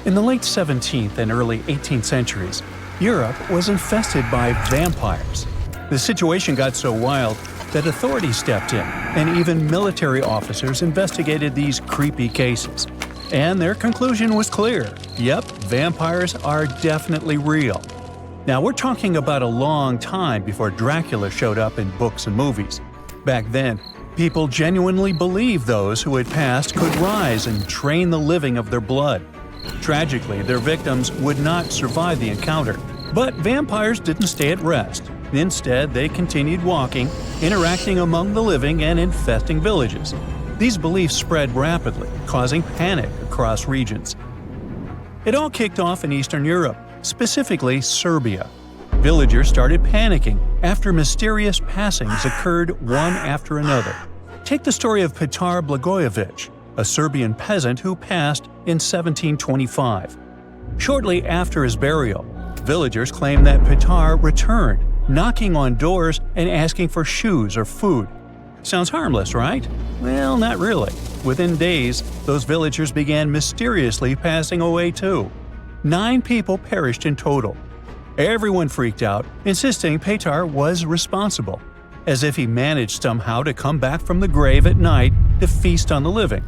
In the late 17th and early 18th centuries, Europe was infested by vampires. The situation got so wild that authorities stepped in, and even military officers investigated these creepy cases. And their conclusion was clear. Yep, vampires are definitely real. Now, we're talking about a long time before Dracula showed up in books and movies. Back then, people genuinely believed those who had passed could rise and drain the living of their blood. Tragically, their victims would not survive the encounter. But vampires didn't stay at rest. Instead, they continued walking, interacting among the living and infesting villages. These beliefs spread rapidly, causing panic across regions. It all kicked off in Eastern Europe, specifically Serbia. Villagers started panicking after mysterious passings occurred one after another. Take the story of Petar Blagojevic, a Serbian peasant who passed in 1725. Shortly after his burial, villagers claimed that Petar returned, knocking on doors and asking for shoes or food. Sounds harmless, right? Well, not really. Within days, those villagers began mysteriously passing away too. 9 people perished in total. Everyone freaked out, insisting Petar was responsible, as if he managed somehow to come back from the grave at night to feast on the living.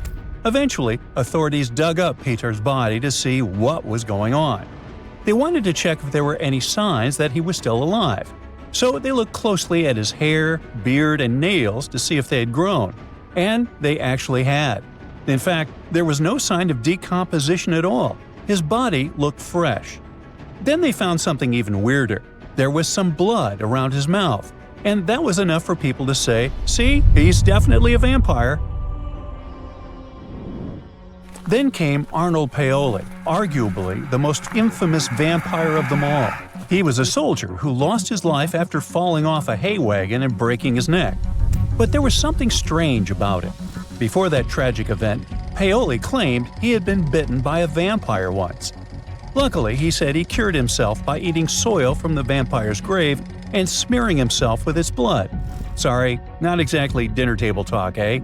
Eventually, authorities dug up Petar's body to see what was going on. They wanted to check if there were any signs that he was still alive. So they looked closely at his hair, beard, and nails to see if they had grown. And they actually had. In fact, there was no sign of decomposition at all. His body looked fresh. Then they found something even weirder. There was some blood around his mouth. And that was enough for people to say, "See, he's definitely a vampire." Then came Arnold Paoli, arguably the most infamous vampire of them all. He was a soldier who lost his life after falling off a hay wagon and breaking his neck. But there was something strange about it. Before that tragic event, Paoli claimed he had been bitten by a vampire once. Luckily, he said he cured himself by eating soil from the vampire's grave and smearing himself with its blood. Sorry, not exactly dinner table talk, eh?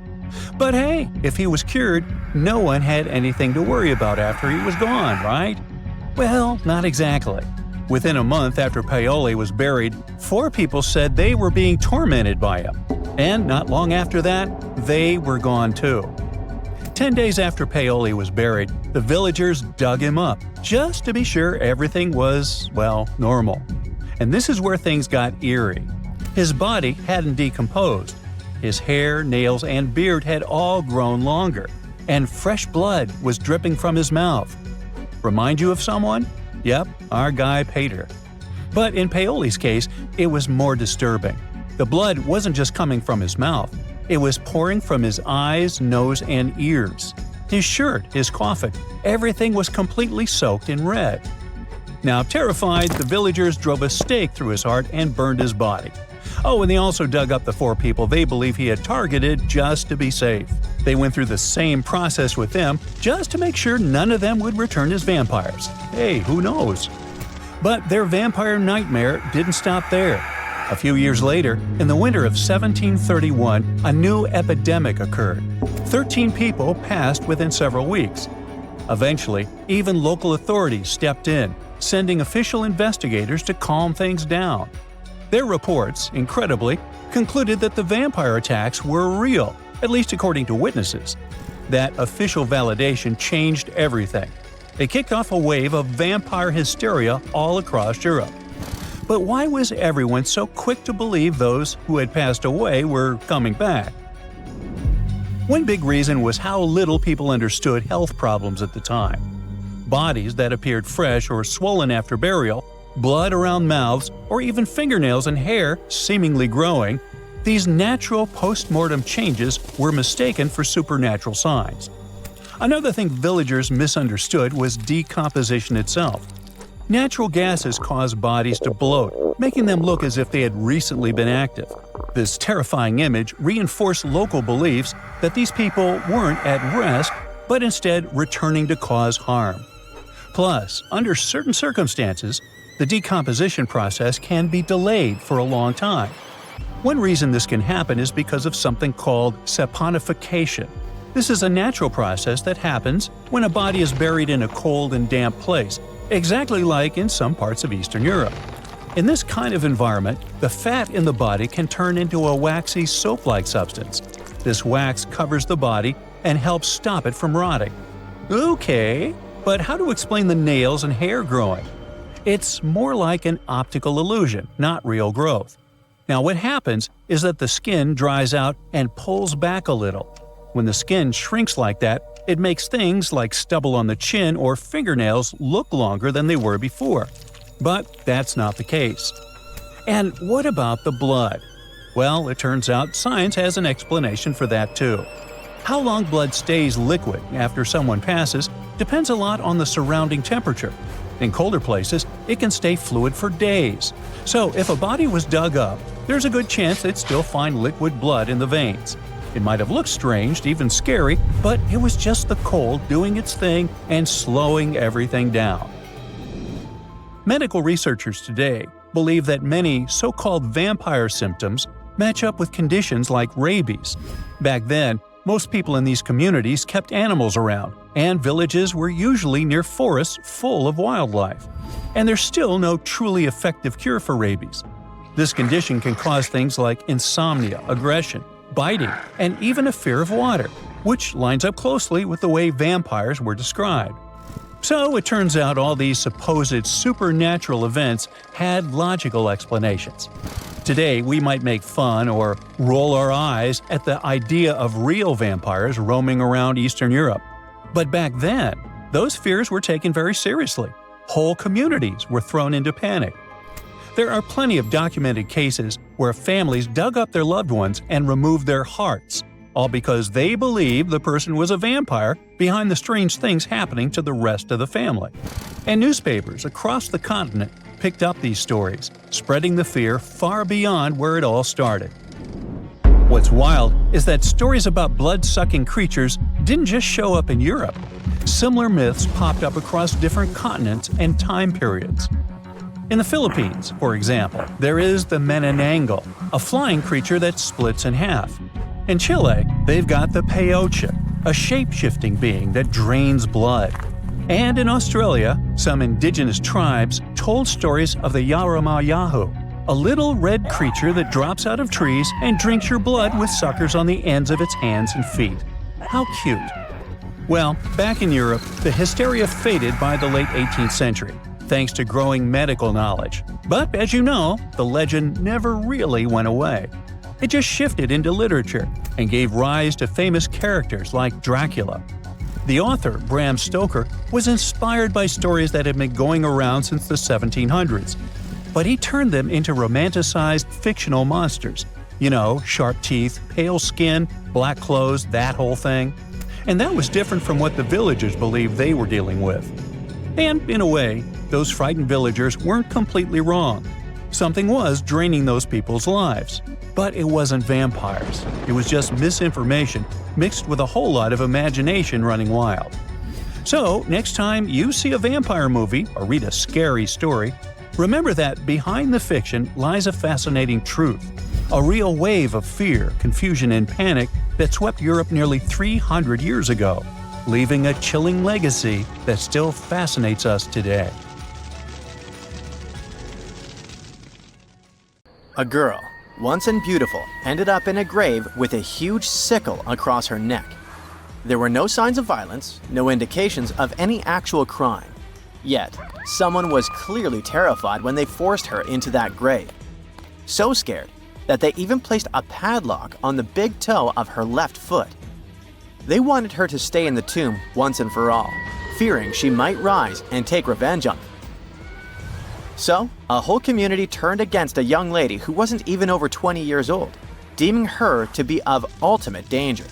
But hey, if he was cured, no one had anything to worry about after he was gone, right? Well, not exactly. Within a month after Paoli was buried, 4 people said they were being tormented by him. And not long after that, they were gone too. 10 days after Paoli was buried, the villagers dug him up, just to be sure everything was, well, normal. And this is where things got eerie. His body hadn't decomposed. His hair, nails, and beard had all grown longer, and fresh blood was dripping from his mouth. Remind you of someone? Yep, our guy Peter. But in Paoli's case, it was more disturbing. The blood wasn't just coming from his mouth. It was pouring from his eyes, nose, and ears. His shirt, his coffin, everything was completely soaked in red. Now, terrified, the villagers drove a stake through his heart and burned his body. Oh, and they also dug up the 4 people they believe he had targeted just to be safe. They went through the same process with them just to make sure none of them would return as vampires. Hey, who knows? But their vampire nightmare didn't stop there. A few years later, in the winter of 1731, a new epidemic occurred. 13 people passed within several weeks. Eventually, even local authorities stepped in, sending official investigators to calm things down. Their reports, incredibly, concluded that the vampire attacks were real, at least according to witnesses. That official validation changed everything. It kicked off a wave of vampire hysteria all across Europe. But why was everyone so quick to believe those who had passed away were coming back? One big reason was how little people understood health problems at the time. Bodies that appeared fresh or swollen after burial, blood around mouths, or even fingernails and hair seemingly growing, these natural post-mortem changes were mistaken for supernatural signs. Another thing villagers misunderstood was decomposition itself. Natural gases cause bodies to bloat, making them look as if they had recently been active. This terrifying image reinforced local beliefs that these people weren't at rest, but instead returning to cause harm. Plus, under certain circumstances, the decomposition process can be delayed for a long time. One reason this can happen is because of something called saponification. This is a natural process that happens when a body is buried in a cold and damp place, exactly like in some parts of Eastern Europe. In this kind of environment, the fat in the body can turn into a waxy soap-like substance. This wax covers the body and helps stop it from rotting. Okay, but how to explain the nails and hair growing? It's more like an optical illusion, not real growth. Now what happens is that the skin dries out and pulls back a little. When the skin shrinks like that, it makes things like stubble on the chin or fingernails look longer than they were before. But that's not the case. And what about the blood? Well, it turns out science has an explanation for that too. How long blood stays liquid after someone passes depends a lot on the surrounding temperature. In colder places, it can stay fluid for days. So if a body was dug up, there's a good chance they'd still find liquid blood in the veins. It might have looked strange, even scary, but it was just the cold doing its thing and slowing everything down. Medical researchers today believe that many so-called vampire symptoms match up with conditions like rabies. Back then, most people in these communities kept animals around, and villages were usually near forests full of wildlife. And there's still no truly effective cure for rabies. This condition can cause things like insomnia, aggression, biting, and even a fear of water, which lines up closely with the way vampires were described. So it turns out all these supposed supernatural events had logical explanations. Today, we might make fun or roll our eyes at the idea of real vampires roaming around Eastern Europe. But back then, those fears were taken very seriously. Whole communities were thrown into panic. There are plenty of documented cases where families dug up their loved ones and removed their hearts, all because they believed the person was a vampire behind the strange things happening to the rest of the family. And newspapers across the continent picked up these stories, spreading the fear far beyond where it all started. What's wild is that stories about blood-sucking creatures didn't just show up in Europe. Similar myths popped up across different continents and time periods. In the Philippines, for example, there is the manananggal, a flying creature that splits in half. In Chile, they've got the peyote, a shape-shifting being that drains blood. And in Australia, some indigenous tribes told stories of the Yaramayahu, a little red creature that drops out of trees and drinks your blood with suckers on the ends of its hands and feet. How cute! Well, back in Europe, the hysteria faded by the late 18th century, thanks to growing medical knowledge. But as you know, the legend never really went away. It just shifted into literature and gave rise to famous characters like Dracula. The author, Bram Stoker, was inspired by stories that had been going around since the 1700s. But he turned them into romanticized fictional monsters. You know, sharp teeth, pale skin, black clothes, that whole thing. And that was different from what the villagers believed they were dealing with. And, in a way, those frightened villagers weren't completely wrong. Something was draining those people's lives. But it wasn't vampires. It was just misinformation mixed with a whole lot of imagination running wild. So, next time you see a vampire movie or read a scary story, remember that behind the fiction lies a fascinating truth. A real wave of fear, confusion, and panic that swept Europe nearly 300 years ago, leaving a chilling legacy that still fascinates us today. A girl, once and beautiful, ended up in a grave with a huge sickle across her neck. There were no signs of violence, no indications of any actual crime. Yet, someone was clearly terrified when they forced her into that grave. So scared that they even placed a padlock on the big toe of her left foot. They wanted her to stay in the tomb once and for all, fearing she might rise and take revenge on them. So, a whole community turned against a young lady who wasn't even over 20 years old, deeming her to be of ultimate danger.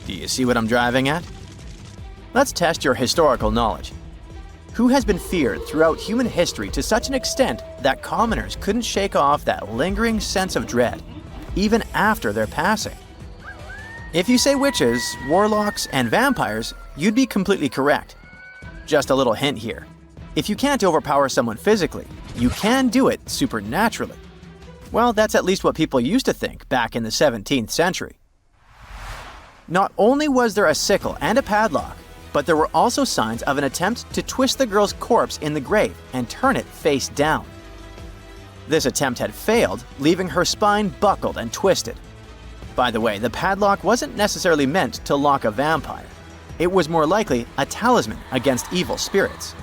Do you see what I'm driving at? Let's test your historical knowledge. Who has been feared throughout human history to such an extent that commoners couldn't shake off that lingering sense of dread, even after their passing? If you say witches, warlocks, and vampires, you'd be completely correct. Just a little hint here. If you can't overpower someone physically, you can do it supernaturally. Well, that's at least what people used to think back in the 17th century. Not only was there a sickle and a padlock, but there were also signs of an attempt to twist the girl's corpse in the grave and turn it face down. This attempt had failed, leaving her spine buckled and twisted. By the way, the padlock wasn't necessarily meant to lock a vampire. It was more likely a talisman against evil spirits.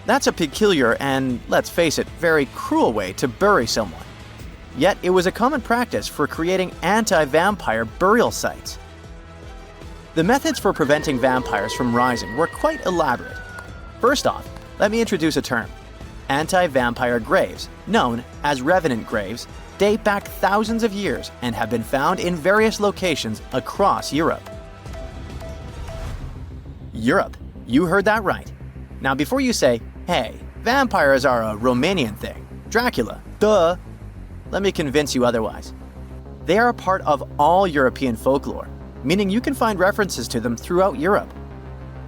That's a peculiar and, let's face it, very cruel way to bury someone. Yet it was a common practice for creating anti-vampire burial sites. The methods for preventing vampires from rising were quite elaborate. First off, let me introduce a term. Anti-vampire graves, known as revenant graves, date back thousands of years and have been found in various locations across Europe. Europe, you heard that right. Now before you say, hey, vampires are a Romanian thing, Dracula, duh, let me convince you otherwise. They are a part of all European folklore, meaning you can find references to them throughout Europe.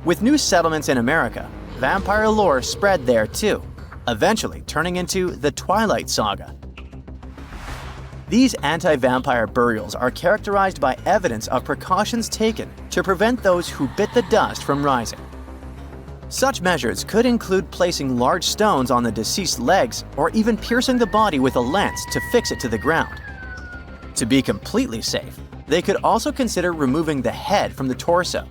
With new settlements in America, vampire lore spread there too, eventually turning into the Twilight Saga. These anti-vampire burials are characterized by evidence of precautions taken to prevent those who bit the dust from rising. Such measures could include placing large stones on the deceased's legs or even piercing the body with a lance to fix it to the ground. To be completely safe, they could also consider removing the head from the torso.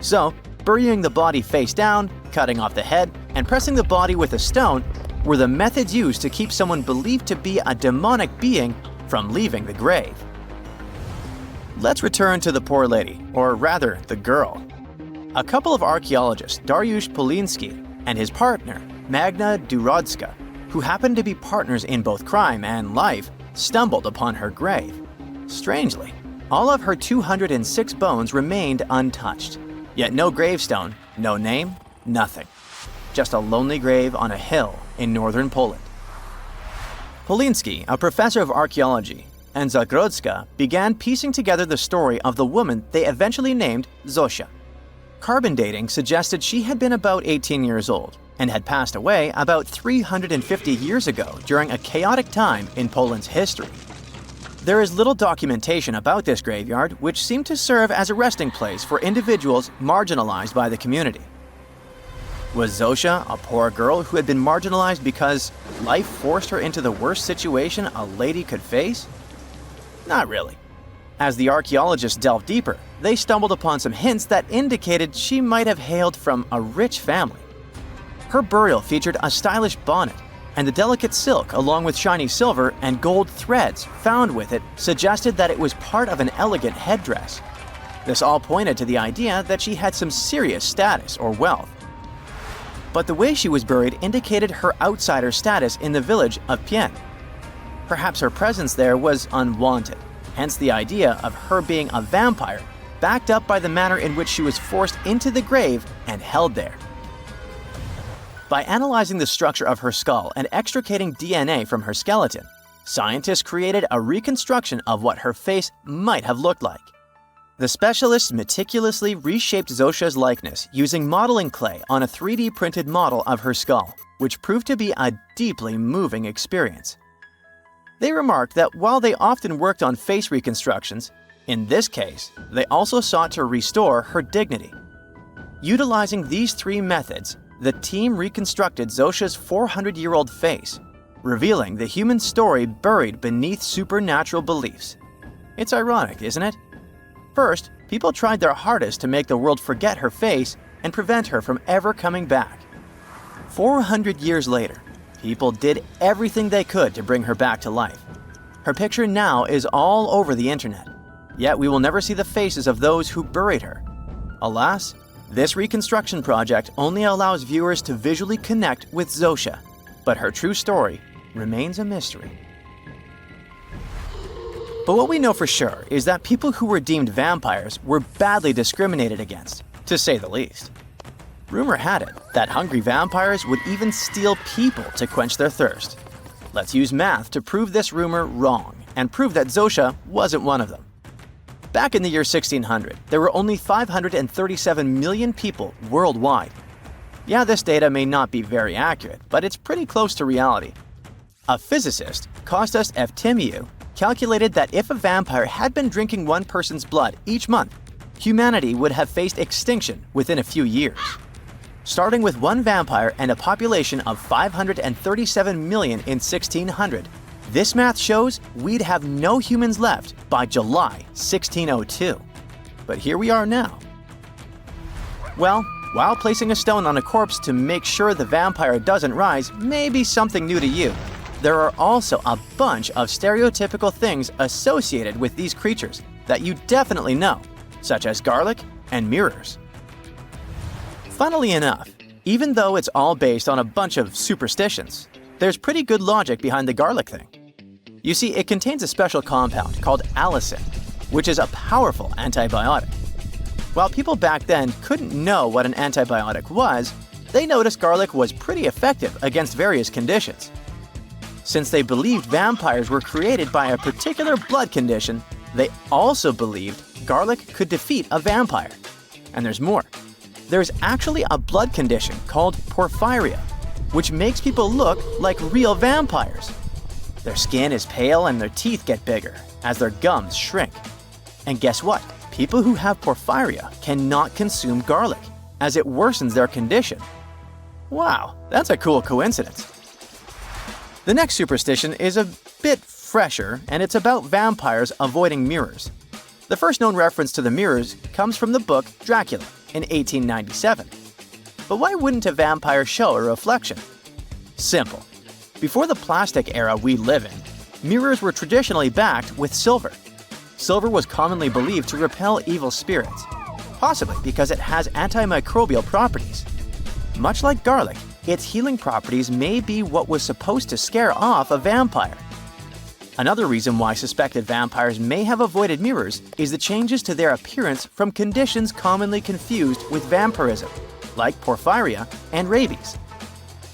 So, burying the body face down, cutting off the head, and pressing the body with a stone were the methods used to keep someone believed to be a demonic being from leaving the grave. Let's return to the poor lady, or rather, the girl. A couple of archaeologists, Dariusz Poliński and his partner, Magna Durodzka, who happened to be partners in both crime and life, stumbled upon her grave. Strangely, all of her 206 bones remained untouched. Yet no gravestone, no name, nothing. Just a lonely grave on a hill in northern Poland. Poliński, a professor of archaeology, and Zagrodzka began piecing together the story of the woman they eventually named Zosia. Carbon dating suggested she had been about 18 years old and had passed away about 350 years ago during a chaotic time in Poland's history. There is little documentation about this graveyard, which seemed to serve as a resting place for individuals marginalized by the community. Was Zosia a poor girl who had been marginalized because life forced her into the worst situation a lady could face? Not really. As the archaeologists delved deeper, they stumbled upon some hints that indicated she might have hailed from a rich family. Her burial featured a stylish bonnet, and the delicate silk along with shiny silver and gold threads found with it suggested that it was part of an elegant headdress. This all pointed to the idea that she had some serious status or wealth. But the way she was buried indicated her outsider status in the village of Pien. Perhaps her presence there was unwanted, hence the idea of her being a vampire, backed up by the manner in which she was forced into the grave and held there. By analyzing the structure of her skull and extricating DNA from her skeleton, scientists created a reconstruction of what her face might have looked like. The specialists meticulously reshaped Zosia's likeness using modeling clay on a 3D printed model of her skull, which proved to be a deeply moving experience. They remarked that while they often worked on face reconstructions, in this case, they also sought to restore her dignity. Utilizing these three methods, the team reconstructed Zosia's 400-year-old face, revealing the human story buried beneath supernatural beliefs. It's ironic, isn't it? First, people tried their hardest to make the world forget her face and prevent her from ever coming back. 400 years later, people did everything they could to bring her back to life. Her picture now is all over the internet, yet we will never see the faces of those who buried her. Alas, this reconstruction project only allows viewers to visually connect with Zosia, but her true story remains a mystery. But what we know for sure is that people who were deemed vampires were badly discriminated against, to say the least. Rumor had it that hungry vampires would even steal people to quench their thirst. Let's use math to prove this rumor wrong and prove that Zosia wasn't one of them. Back in the year 1600, there were only 537 million people worldwide. Yeah, this data may not be very accurate, but it's pretty close to reality. A physicist, Kostas Eftimiou, calculated that if a vampire had been drinking one person's blood each month, humanity would have faced extinction within a few years. Starting with one vampire and a population of 537 million in 1600, this math shows we'd have no humans left by July 1602. But here we are now. Well, while placing a stone on a corpse to make sure the vampire doesn't rise may be something new to you, there are also a bunch of stereotypical things associated with these creatures that you definitely know, such as garlic and mirrors. Funnily enough, even though it's all based on a bunch of superstitions, there's pretty good logic behind the garlic thing. You see, it contains a special compound called allicin, which is a powerful antibiotic. While people back then couldn't know what an antibiotic was, they noticed garlic was pretty effective against various conditions. Since they believed vampires were created by a particular blood condition, they also believed garlic could defeat a vampire. And there's more. There's actually a blood condition called porphyria, which makes people look like real vampires. Their skin is pale and their teeth get bigger as their gums shrink. And guess what? People who have porphyria cannot consume garlic, as it worsens their condition. Wow, that's a cool coincidence. The next superstition is a bit fresher, and it's about vampires avoiding mirrors. The first known reference to the mirrors comes from the book Dracula in 1897. But why wouldn't a vampire show a reflection? Simple. Before the plastic era we live in, mirrors were traditionally backed with silver. Silver was commonly believed to repel evil spirits, possibly because it has antimicrobial properties. Much like garlic, its healing properties may be what was supposed to scare off a vampire. Another reason why suspected vampires may have avoided mirrors is the changes to their appearance from conditions commonly confused with vampirism, like porphyria and rabies.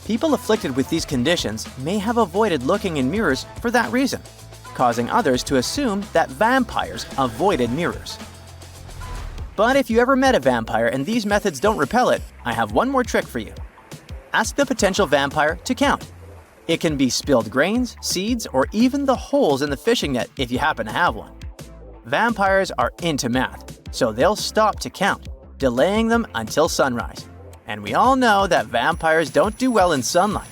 People afflicted with these conditions may have avoided looking in mirrors for that reason, causing others to assume that vampires avoided mirrors. But if you ever met a vampire and these methods don't repel it, I have one more trick for you. Ask the potential vampire to count. It can be spilled grains, seeds, or even the holes in the fishing net if you happen to have one. Vampires are into math, so they'll stop to count, delaying them until sunrise. And we all know that vampires don't do well in sunlight.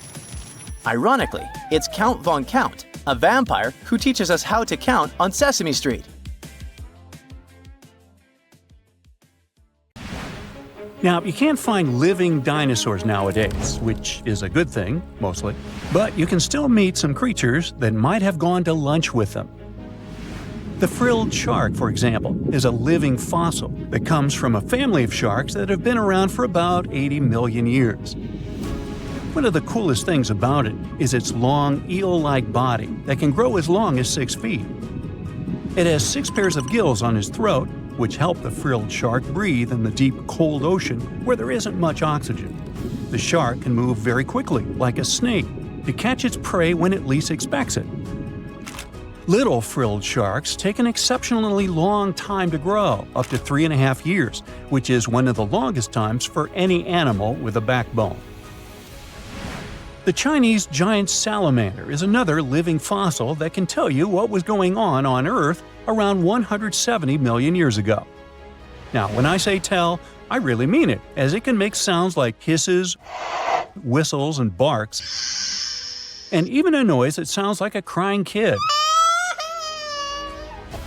Ironically, it's Count Von Count, a vampire who teaches us how to count on Sesame Street. Now, you can't find living dinosaurs nowadays, which is a good thing, mostly, but you can still meet some creatures that might have gone to lunch with them. The frilled shark, for example, is a living fossil that comes from a family of sharks that have been around for about 80 million years. One of the coolest things about it is its long, eel-like body that can grow as long as 6 feet. It has 6 pairs of gills on his throat, which help the frilled shark breathe in the deep, cold ocean where there isn't much oxygen. The shark can move very quickly, like a snake, to catch its prey when it least expects it. Little frilled sharks take an exceptionally long time to grow, up to 3.5 years, which is one of the longest times for any animal with a backbone. The Chinese giant salamander is another living fossil that can tell you what was going on Earth around 170 million years ago. Now, when I say tell, I really mean it, as it can make sounds like hisses, whistles, and barks, and even a noise that sounds like a crying kid.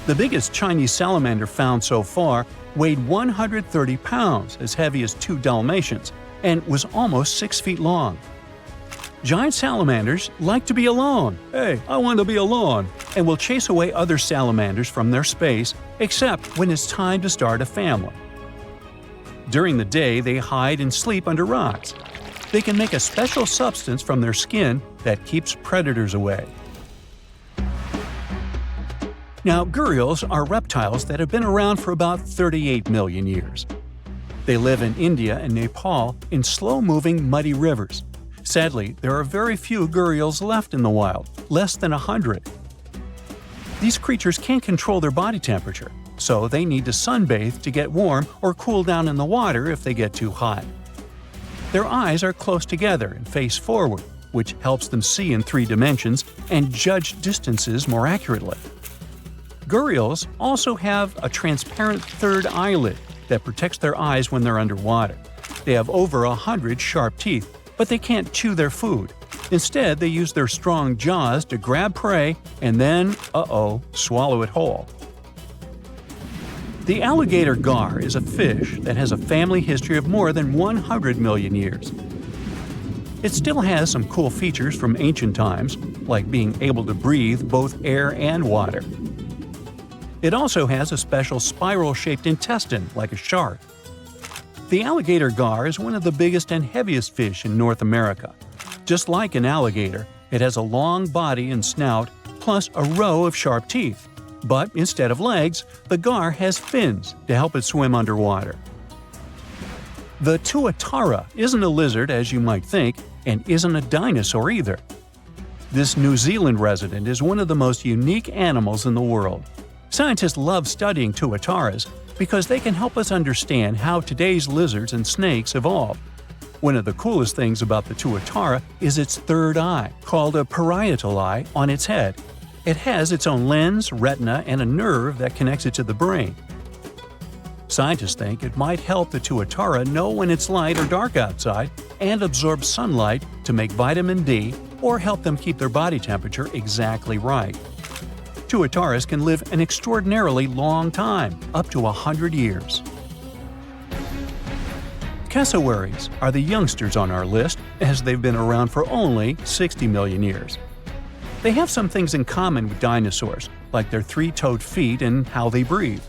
The biggest Chinese salamander found so far weighed 130 pounds, as heavy as 2 Dalmatians, and was almost 6 feet long. Giant salamanders like to be alone. Hey, I want to be alone. And will chase away other salamanders from their space, except when it's time to start a family. During the day, they hide and sleep under rocks. They can make a special substance from their skin that keeps predators away. Now, gharials are reptiles that have been around for about 38 million years. They live in India and Nepal in slow-moving, muddy rivers. Sadly, there are very few gharials left in the wild, less than 100. These creatures can't control their body temperature, so they need to sunbathe to get warm or cool down in the water if they get too hot. Their eyes are close together and face forward, which helps them see in 3 dimensions and judge distances more accurately. Gharials also have a transparent third eyelid that protects their eyes when they're underwater. They have over 100 sharp teeth, but they can't chew their food. Instead, they use their strong jaws to grab prey and then, swallow it whole. The alligator gar is a fish that has a family history of more than 100 million years. It still has some cool features from ancient times, like being able to breathe both air and water. It also has a special spiral-shaped intestine, like a shark. The alligator gar is one of the biggest and heaviest fish in North America. Just like an alligator, it has a long body and snout, plus a row of sharp teeth. But instead of legs, the gar has fins to help it swim underwater. The tuatara isn't a lizard as you might think, and isn't a dinosaur either. This New Zealand resident is one of the most unique animals in the world. Scientists love studying tuataras because they can help us understand how today's lizards and snakes evolved. One of the coolest things about the tuatara is its third eye, called a parietal eye, on its head. It has its own lens, retina, and a nerve that connects it to the brain. Scientists think it might help the tuatara know when it's light or dark outside and absorb sunlight to make vitamin D or help them keep their body temperature exactly right. Tuataras can live an extraordinarily long time, up to 100 years. Cassowaries are the youngsters on our list, as they've been around for only 60 million years. They have some things in common with dinosaurs, like their 3-toed feet and how they breathe.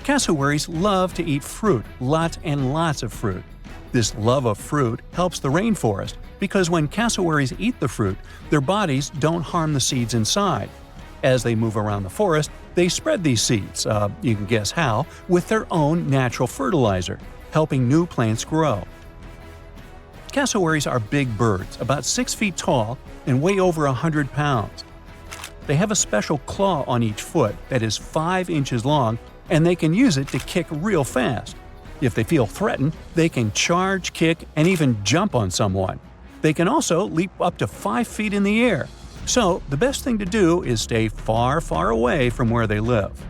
Cassowaries love to eat fruit, lots and lots of fruit. This love of fruit helps the rainforest because when cassowaries eat the fruit, their bodies don't harm the seeds inside. As they move around the forest, they spread these seeds, you can guess how, with their own natural fertilizer, helping new plants grow. Cassowaries are big birds, about 6 feet tall and weigh over 100 pounds. They have a special claw on each foot that is 5 inches long, and they can use it to kick real fast. If they feel threatened, they can charge, kick, and even jump on someone. They can also leap up to 5 feet in the air. So, the best thing to do is stay far, far away from where they live.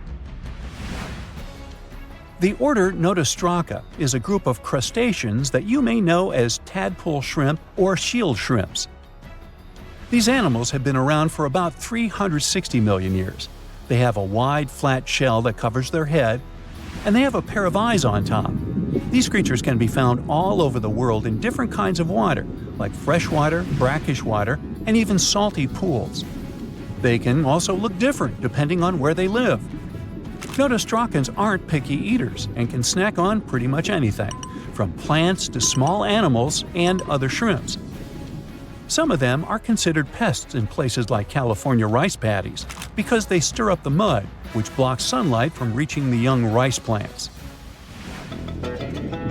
The order Notostraca is a group of crustaceans that you may know as tadpole shrimp or shield shrimps. These animals have been around for about 360 million years. They have a wide, flat shell that covers their head, and they have a pair of eyes on top. These creatures can be found all over the world in different kinds of water, like freshwater, brackish water, and even salty pools. They can also look different depending on where they live. Notostracans aren't picky eaters and can snack on pretty much anything, from plants to small animals and other shrimps. Some of them are considered pests in places like California rice paddies because they stir up the mud, which blocks sunlight from reaching the young rice plants.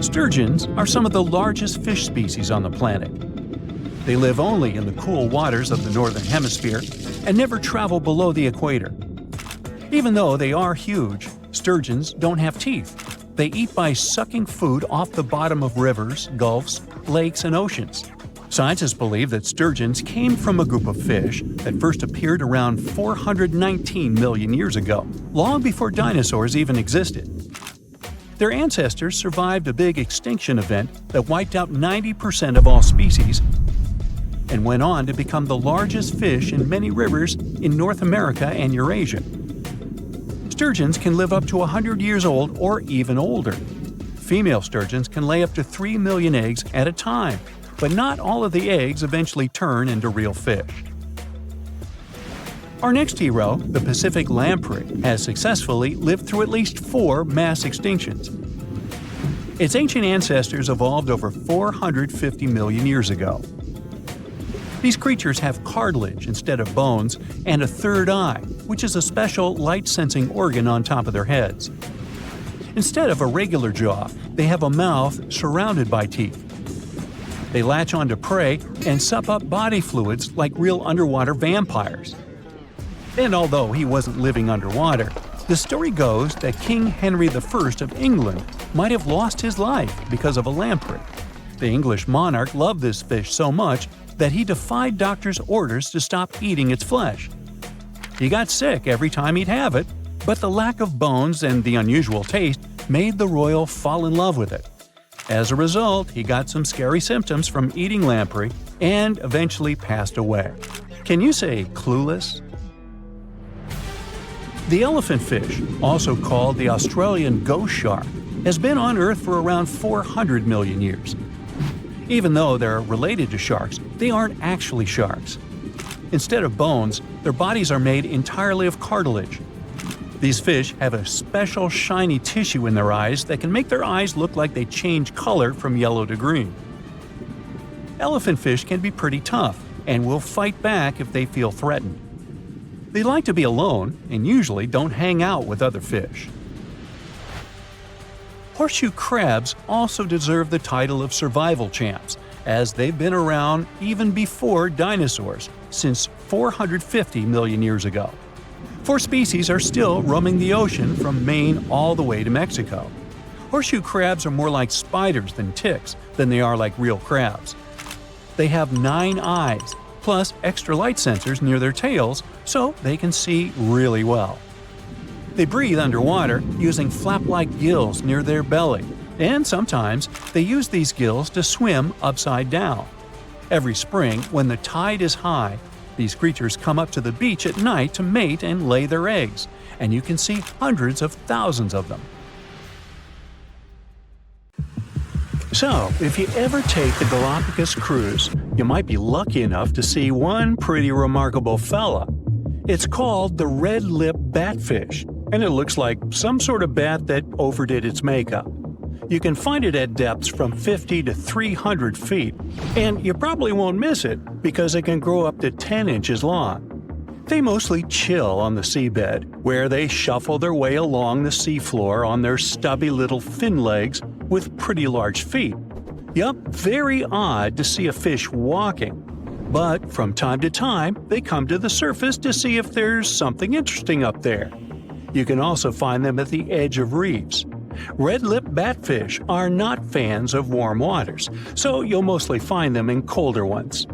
Sturgeons are some of the largest fish species on the planet. They live only in the cool waters of the northern hemisphere and never travel below the equator. Even though they are huge, sturgeons don't have teeth. They eat by sucking food off the bottom of rivers, gulfs, lakes, and oceans. Scientists believe that sturgeons came from a group of fish that first appeared around 419 million years ago, long before dinosaurs even existed. Their ancestors survived a big extinction event that wiped out 90% of all species and went on to become the largest fish in many rivers in North America and Eurasia. Sturgeons can live up to 100 years old or even older. Female sturgeons can lay up to 3 million eggs at a time, but not all of the eggs eventually turn into real fish. Our next hero, the Pacific lamprey, has successfully lived through at least 4 mass extinctions. Its ancient ancestors evolved over 450 million years ago. These creatures have cartilage instead of bones and a third eye, which is a special light-sensing organ on top of their heads. Instead of a regular jaw, they have a mouth surrounded by teeth. They latch onto prey and sup up body fluids like real underwater vampires. And although he wasn't living underwater, the story goes that King Henry I of England might have lost his life because of a lamprey. The English monarch loved this fish so much that he defied doctors' orders to stop eating its flesh. He got sick every time he'd have it, but the lack of bones and the unusual taste made the royal fall in love with it. As a result, he got some scary symptoms from eating lamprey and eventually passed away. Can you say clueless? The elephant fish, also called the Australian ghost shark, has been on Earth for around 400 million years. Even though they're related to sharks, they aren't actually sharks. Instead of bones, their bodies are made entirely of cartilage. These fish have a special shiny tissue in their eyes that can make their eyes look like they change color from yellow to green. Elephant fish can be pretty tough and will fight back if they feel threatened. They like to be alone and usually don't hang out with other fish. Horseshoe crabs also deserve the title of survival champs, as they've been around even before dinosaurs, since 450 million years ago. 4 species are still roaming the ocean from Maine all the way to Mexico. Horseshoe crabs are more like spiders than ticks than they are like real crabs. They have 9 eyes, plus extra light sensors near their tails so they can see really well. They breathe underwater using flap-like gills near their belly, and sometimes they use these gills to swim upside down. Every spring, when the tide is high, these creatures come up to the beach at night to mate and lay their eggs, and you can see hundreds of thousands of them. So, if you ever take the Galapagos cruise, you might be lucky enough to see one pretty remarkable fella. It's called the red-lip batfish, and it looks like some sort of bat that overdid its makeup. You can find it at depths from 50 to 300 feet, and you probably won't miss it because it can grow up to 10 inches long. They mostly chill on the seabed, where they shuffle their way along the seafloor on their stubby little fin legs with pretty large feet. Yup, very odd to see a fish walking. But from time to time, they come to the surface to see if there's something interesting up there. You can also find them at the edge of reefs. Red-lip batfish are not fans of warm waters, so you'll mostly find them in colder ones.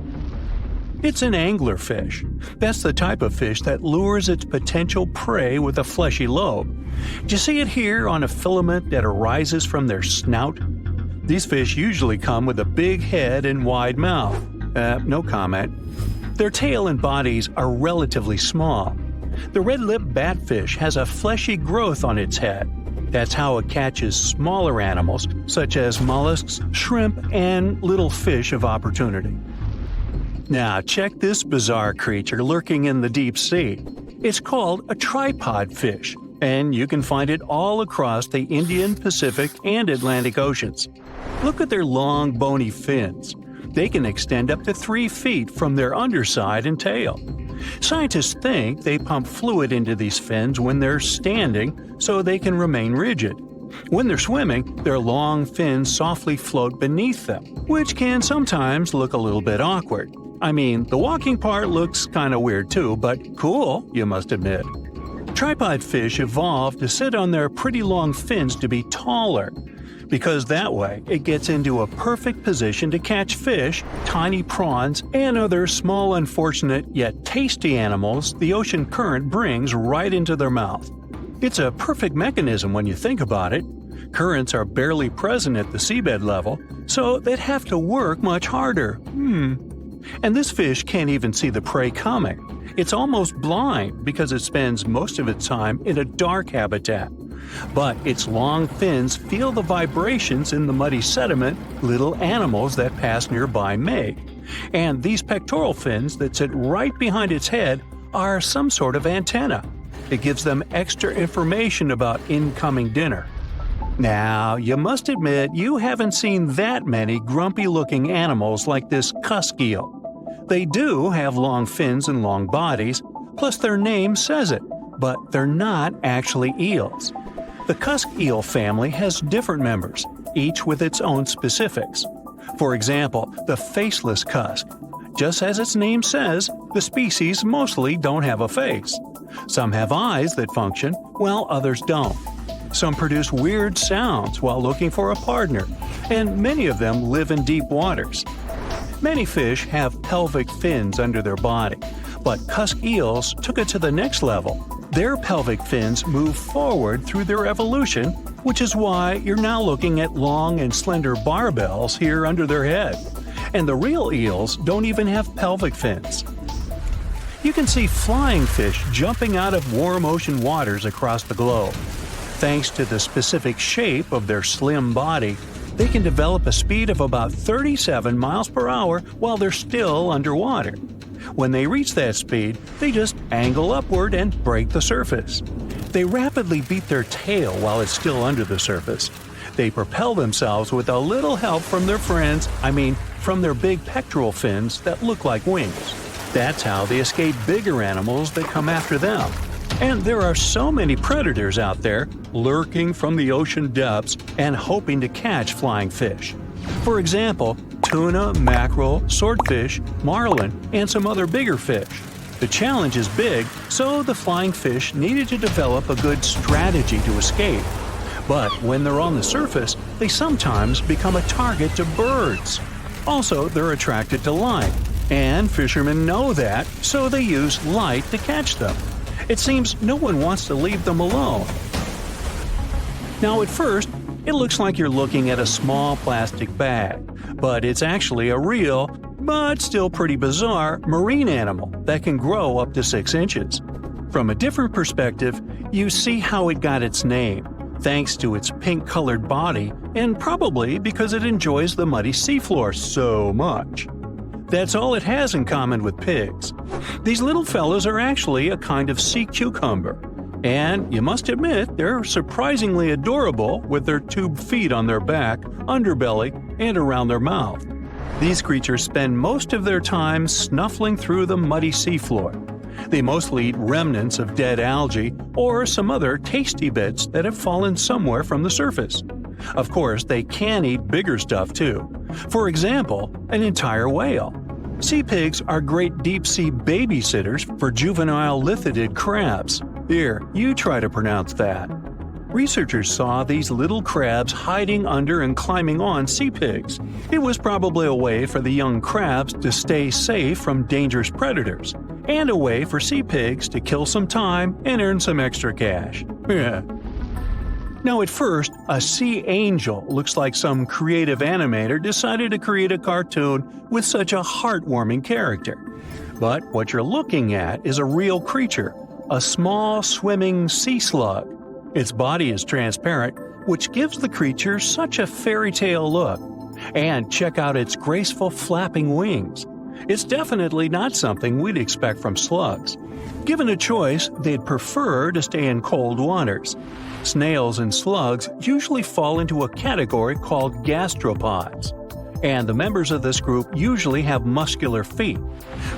It's an anglerfish. That's the type of fish that lures its potential prey with a fleshy lobe. Do you see it here on a filament that arises from their snout? These fish usually come with a big head and wide mouth. No comment. Their tail and bodies are relatively small. The red-lip batfish has a fleshy growth on its head. That's how it catches smaller animals, such as mollusks, shrimp, and little fish of opportunity. Now, check this bizarre creature lurking in the deep sea. It's called a tripod fish, and you can find it all across the Indian, Pacific, and Atlantic Oceans. Look at their long, bony fins. They can extend up to 3 feet from their underside and tail. Scientists think they pump fluid into these fins when they're standing so they can remain rigid. When they're swimming, their long fins softly float beneath them, which can sometimes look a little bit awkward. I mean, the walking part looks kinda weird too, but cool, you must admit. Tripod fish evolved to sit on their pretty long fins to be taller, because that way it gets into a perfect position to catch fish, tiny prawns, and other small, unfortunate yet tasty animals the ocean current brings right into their mouth. It's a perfect mechanism when you think about it. Currents are barely present at the seabed level, so they'd have to work much harder. And this fish can't even see the prey coming. It's almost blind because it spends most of its time in a dark habitat. But its long fins feel the vibrations in the muddy sediment little animals that pass nearby make. And these pectoral fins that sit right behind its head are some sort of antenna. It gives them extra information about incoming dinner. Now, you must admit you haven't seen that many grumpy-looking animals like this cusk eel. They do have long fins and long bodies, plus their name says it, but they're not actually eels. The cusk eel family has different members, each with its own specifics. For example, the faceless cusk. Just as its name says, the species mostly don't have a face. Some have eyes that function, while others don't. Some produce weird sounds while looking for a partner, and many of them live in deep waters. Many fish have pelvic fins under their body, but cusk eels took it to the next level. Their pelvic fins move forward through their evolution, which is why you're now looking at long and slender barbels here under their head. And the real eels don't even have pelvic fins. You can see flying fish jumping out of warm ocean waters across the globe. Thanks to the specific shape of their slim body, they can develop a speed of about 37 miles per hour while they're still underwater. When they reach that speed, they just angle upward and break the surface. They rapidly beat their tail while it's still under the surface. They propel themselves with a little help from their friends, from their big pectoral fins that look like wings. That's how they escape bigger animals that come after them. And there are so many predators out there lurking from the ocean depths and hoping to catch flying fish. For example, tuna, mackerel, swordfish, marlin, and some other bigger fish. The challenge is big, so the flying fish needed to develop a good strategy to escape. But when they're on the surface, they sometimes become a target to birds. Also, they're attracted to light, and fishermen know that, so they use light to catch them. It seems no one wants to leave them alone. Now, at first, it looks like you're looking at a small plastic bag, but it's actually a real, but still pretty bizarre, marine animal that can grow up to 6 inches. From a different perspective, you see how it got its name, thanks to its pink-colored body and probably because it enjoys the muddy seafloor so much. That's all it has in common with pigs. These little fellows are actually a kind of sea cucumber. And you must admit, they're surprisingly adorable with their tube feet on their back, underbelly, and around their mouth. These creatures spend most of their time snuffling through the muddy seafloor. They mostly eat remnants of dead algae or some other tasty bits that have fallen somewhere from the surface. Of course, they can eat bigger stuff too. For example, an entire whale. Sea pigs are great deep-sea babysitters for juvenile lithidid crabs. Here, you try to pronounce that. Researchers saw these little crabs hiding under and climbing on sea pigs. It was probably a way for the young crabs to stay safe from dangerous predators, and a way for sea pigs to kill some time and earn some extra cash. Yeah. Now, at first, a sea angel looks like some creative animator decided to create a cartoon with such a heartwarming character. But what you're looking at is a real creature, a small swimming sea slug. Its body is transparent, which gives the creature such a fairy tale look. And check out its graceful flapping wings. It's definitely not something we'd expect from slugs. Given a choice, they'd prefer to stay in cold waters. Snails and slugs usually fall into a category called gastropods, and the members of this group usually have muscular feet.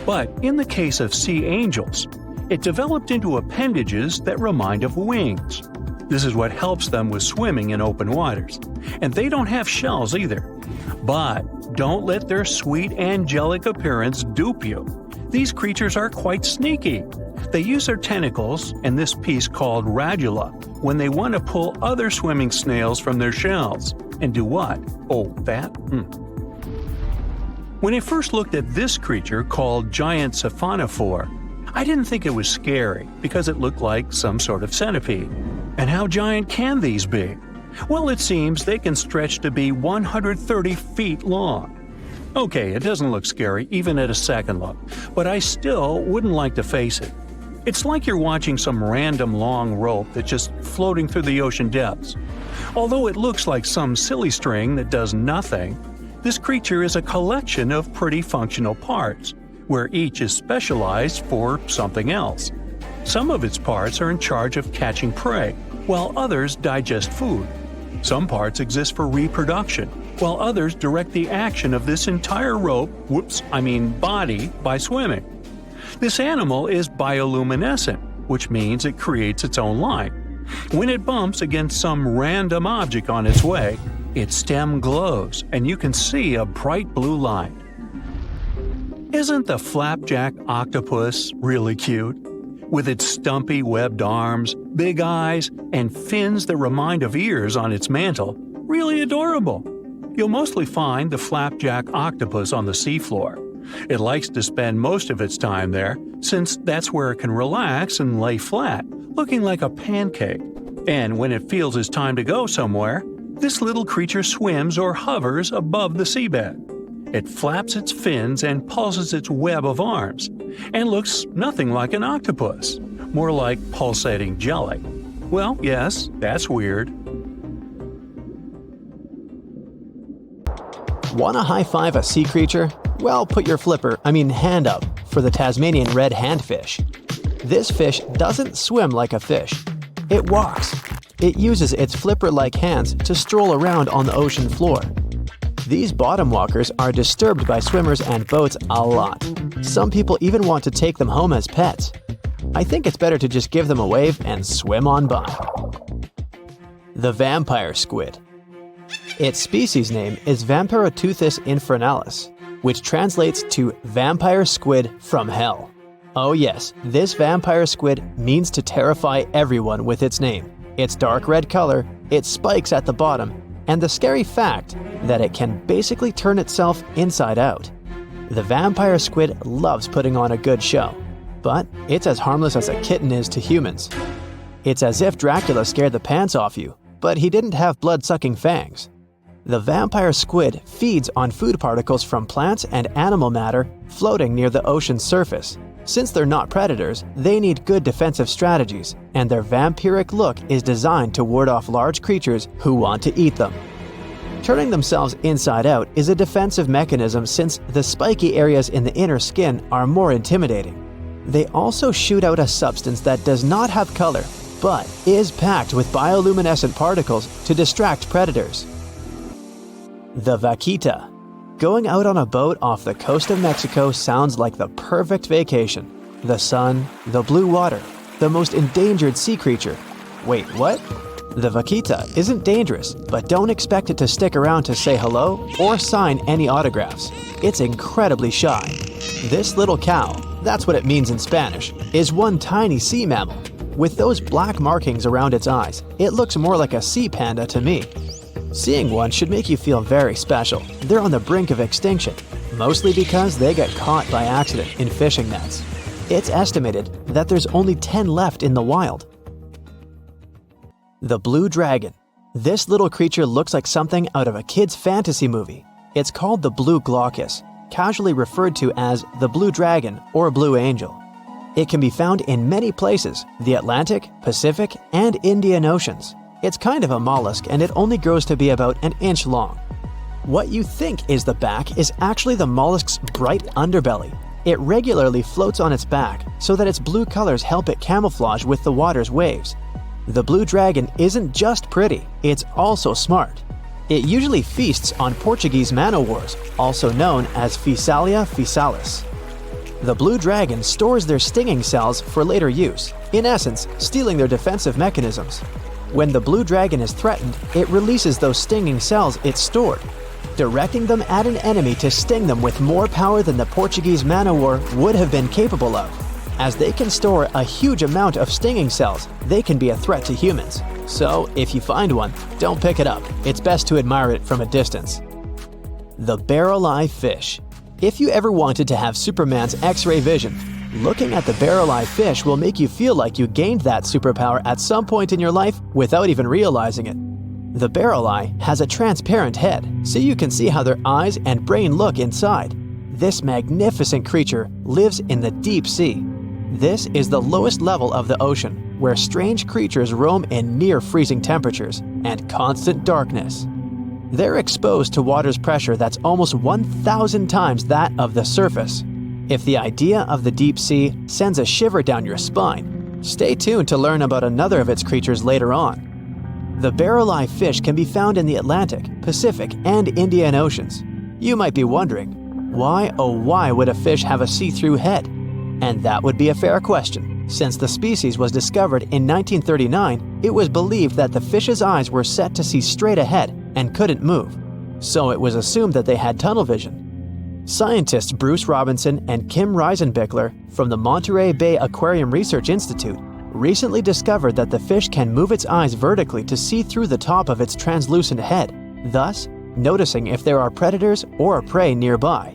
But in the case of sea angels, it developed into appendages that remind of wings. This is what helps them with swimming in open waters. And they don't have shells either. But don't let their sweet angelic appearance dupe you. These creatures are quite sneaky. They use their tentacles, and this piece called radula, when they want to pull other swimming snails from their shells. And do what? Oh, that? When I first looked at this creature called giant siphonophore, I didn't think it was scary because it looked like some sort of centipede. And how giant can these be? Well, it seems they can stretch to be 130 feet long. Okay, it doesn't look scary even at a second look, but I still wouldn't like to face it. It's like you're watching some random long rope that's just floating through the ocean depths. Although it looks like some silly string that does nothing, this creature is a collection of pretty functional parts, where each is specialized for something else. Some of its parts are in charge of catching prey, while others digest food. Some parts exist for reproduction, while others direct the action of this entire body by swimming. This animal is bioluminescent, which means it creates its own light. When it bumps against some random object on its way, its stem glows and you can see a bright blue light. Isn't the flapjack octopus really cute? with its stumpy webbed arms, big eyes, and fins that remind of ears on its mantle. Really adorable. You'll mostly find the flapjack octopus on the seafloor. It likes to spend most of its time there, since that's where it can relax and lay flat, looking like a pancake. And when it feels it's time to go somewhere, this little creature swims or hovers above the seabed. It flaps its fins and pulses its web of arms, and looks nothing like an octopus, more like pulsating jelly. Well, yes, that's weird. Want to high-five a sea creature? Well, put your hand up for the Tasmanian red handfish. This fish doesn't swim like a fish. It walks. It uses its flipper-like hands to stroll around on the ocean floor. These bottom walkers are disturbed by swimmers and boats a lot. Some people even want to take them home as pets. I think it's better to just give them a wave and swim on by. The vampire squid. Its species name is Vampiroteuthis infernalis, which translates to vampire squid from hell. Oh yes, this vampire squid means to terrify everyone with its name, its dark red color, its spikes at the bottom, and the scary fact that it can basically turn itself inside out. The vampire squid loves putting on a good show, but it's as harmless as a kitten is to humans. It's as if Dracula scared the pants off you, but he didn't have blood-sucking fangs. The vampire squid feeds on food particles from plants and animal matter floating near the ocean's surface. Since they're not predators, they need good defensive strategies, and their vampiric look is designed to ward off large creatures who want to eat them. Turning themselves inside out is a defensive mechanism since the spiky areas in the inner skin are more intimidating. They also shoot out a substance that does not have color, but is packed with bioluminescent particles to distract predators. The vaquita. Going out on a boat off the coast of Mexico sounds like the perfect vacation. The sun, the blue water, the most endangered sea creature. Wait, what? The vaquita isn't dangerous, but don't expect it to stick around to say hello or sign any autographs. It's incredibly shy. This little cow, that's what it means in Spanish, is one tiny sea mammal. With those black markings around its eyes, it looks more like a sea panda to me. Seeing one should make you feel very special. They're on the brink of extinction, mostly because they got caught by accident in fishing nets. It's estimated that there's only 10 left in the wild. The blue dragon. This little creature looks like something out of a kid's fantasy movie. It's called the blue glaucus, casually referred to as the blue dragon or blue angel. It can be found in many places, the Atlantic, Pacific, and Indian Oceans. It's kind of a mollusk and it only grows to be about an inch long. What you think is the back is actually the mollusk's bright underbelly. It regularly floats on its back so that its blue colors help it camouflage with the water's waves. The blue dragon isn't just pretty, it's also smart. It usually feasts on Portuguese man-o'-wars, also known as Physalia physalis. The blue dragon stores their stinging cells for later use, in essence, stealing their defensive mechanisms. When the blue dragon is threatened, it releases those stinging cells it stored, directing them at an enemy to sting them with more power than the Portuguese man-o'-war would have been capable of. As they can store a huge amount of stinging cells, they can be a threat to humans. So, if you find one, don't pick it up. It's best to admire it from a distance. The barrel-eye fish. If you ever wanted to have Superman's X-ray vision, looking at the barrel-eye fish will make you feel like you gained that superpower at some point in your life without even realizing it. The barrel eye has a transparent head, so you can see how their eyes and brain look inside. This magnificent creature lives in the deep sea. This is the lowest level of the ocean, where strange creatures roam in near-freezing temperatures and constant darkness. They're exposed to water's pressure that's almost 1,000 times that of the surface. If the idea of the deep sea sends a shiver down your spine, stay tuned to learn about another of its creatures later on. The barrel-eye fish can be found in the Atlantic, Pacific, and Indian Oceans. You might be wondering, why oh why would a fish have a see-through head? And that would be a fair question. Since the species was discovered in 1939, it was believed that the fish's eyes were set to see straight ahead and couldn't move. So it was assumed that they had tunnel vision. Scientists Bruce Robinson and Kim Reisenbichler from the Monterey Bay Aquarium Research Institute recently discovered that the fish can move its eyes vertically to see through the top of its translucent head, thus noticing if there are predators or prey nearby.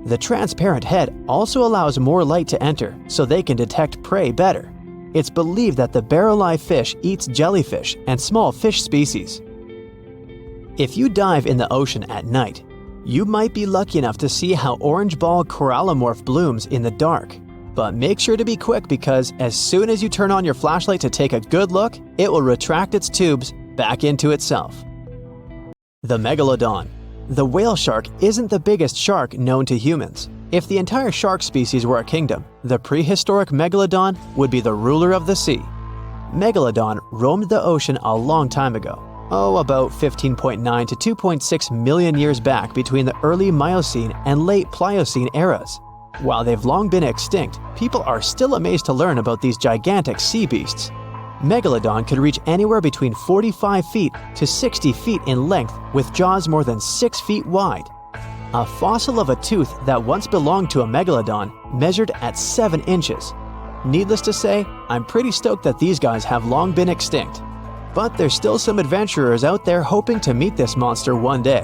The transparent head also allows more light to enter so they can detect prey better. It's believed that the barrel-eye fish eats jellyfish and small fish species. If you dive in the ocean at night, you might be lucky enough to see how orange ball corallimorph blooms in the dark. But make sure to be quick because as soon as you turn on your flashlight to take a good look, it will retract its tubes back into itself. The megalodon. The whale shark isn't the biggest shark known to humans. If the entire shark species were a kingdom, the prehistoric megalodon would be the ruler of the sea. Megalodon roamed the ocean a long time ago. About 15.9 to 2.6 million years back between the early Miocene and late Pliocene eras. While they've long been extinct, people are still amazed to learn about these gigantic sea beasts. Megalodon could reach anywhere between 45 feet to 60 feet in length with jaws more than 6 feet wide. A fossil of a tooth that once belonged to a megalodon measured at 7 inches. Needless to say, I'm pretty stoked that these guys have long been extinct. But there's still some adventurers out there hoping to meet this monster one day.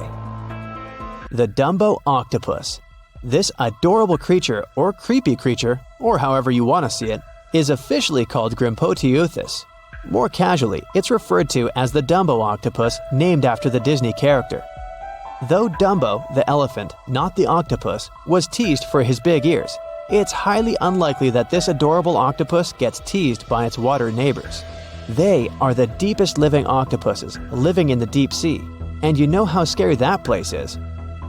The Dumbo octopus. This adorable creature, or creepy creature, or however you want to see it, is officially called Grimpoteuthis. More casually, it's referred to as the Dumbo octopus, named after the Disney character. Though Dumbo, the elephant, not the octopus, was teased for his big ears, it's highly unlikely that this adorable octopus gets teased by its water neighbors. They are the deepest living octopuses, living in the deep sea, and you know how scary that place is.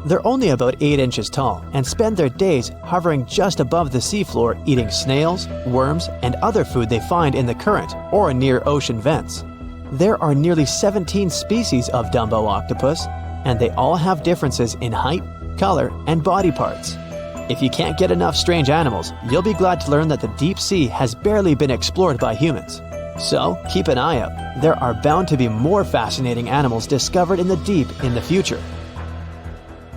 They're only about 8 inches tall and spend their days hovering just above the seafloor eating snails, worms, and other food they find in the current or near ocean vents. There are nearly 17 species of Dumbo octopus, and they all have differences in height, color, and body parts. If you can't get enough strange animals, you'll be glad to learn that the deep sea has barely been explored by humans. So keep an eye out. There are bound to be more fascinating animals discovered in the deep in the future.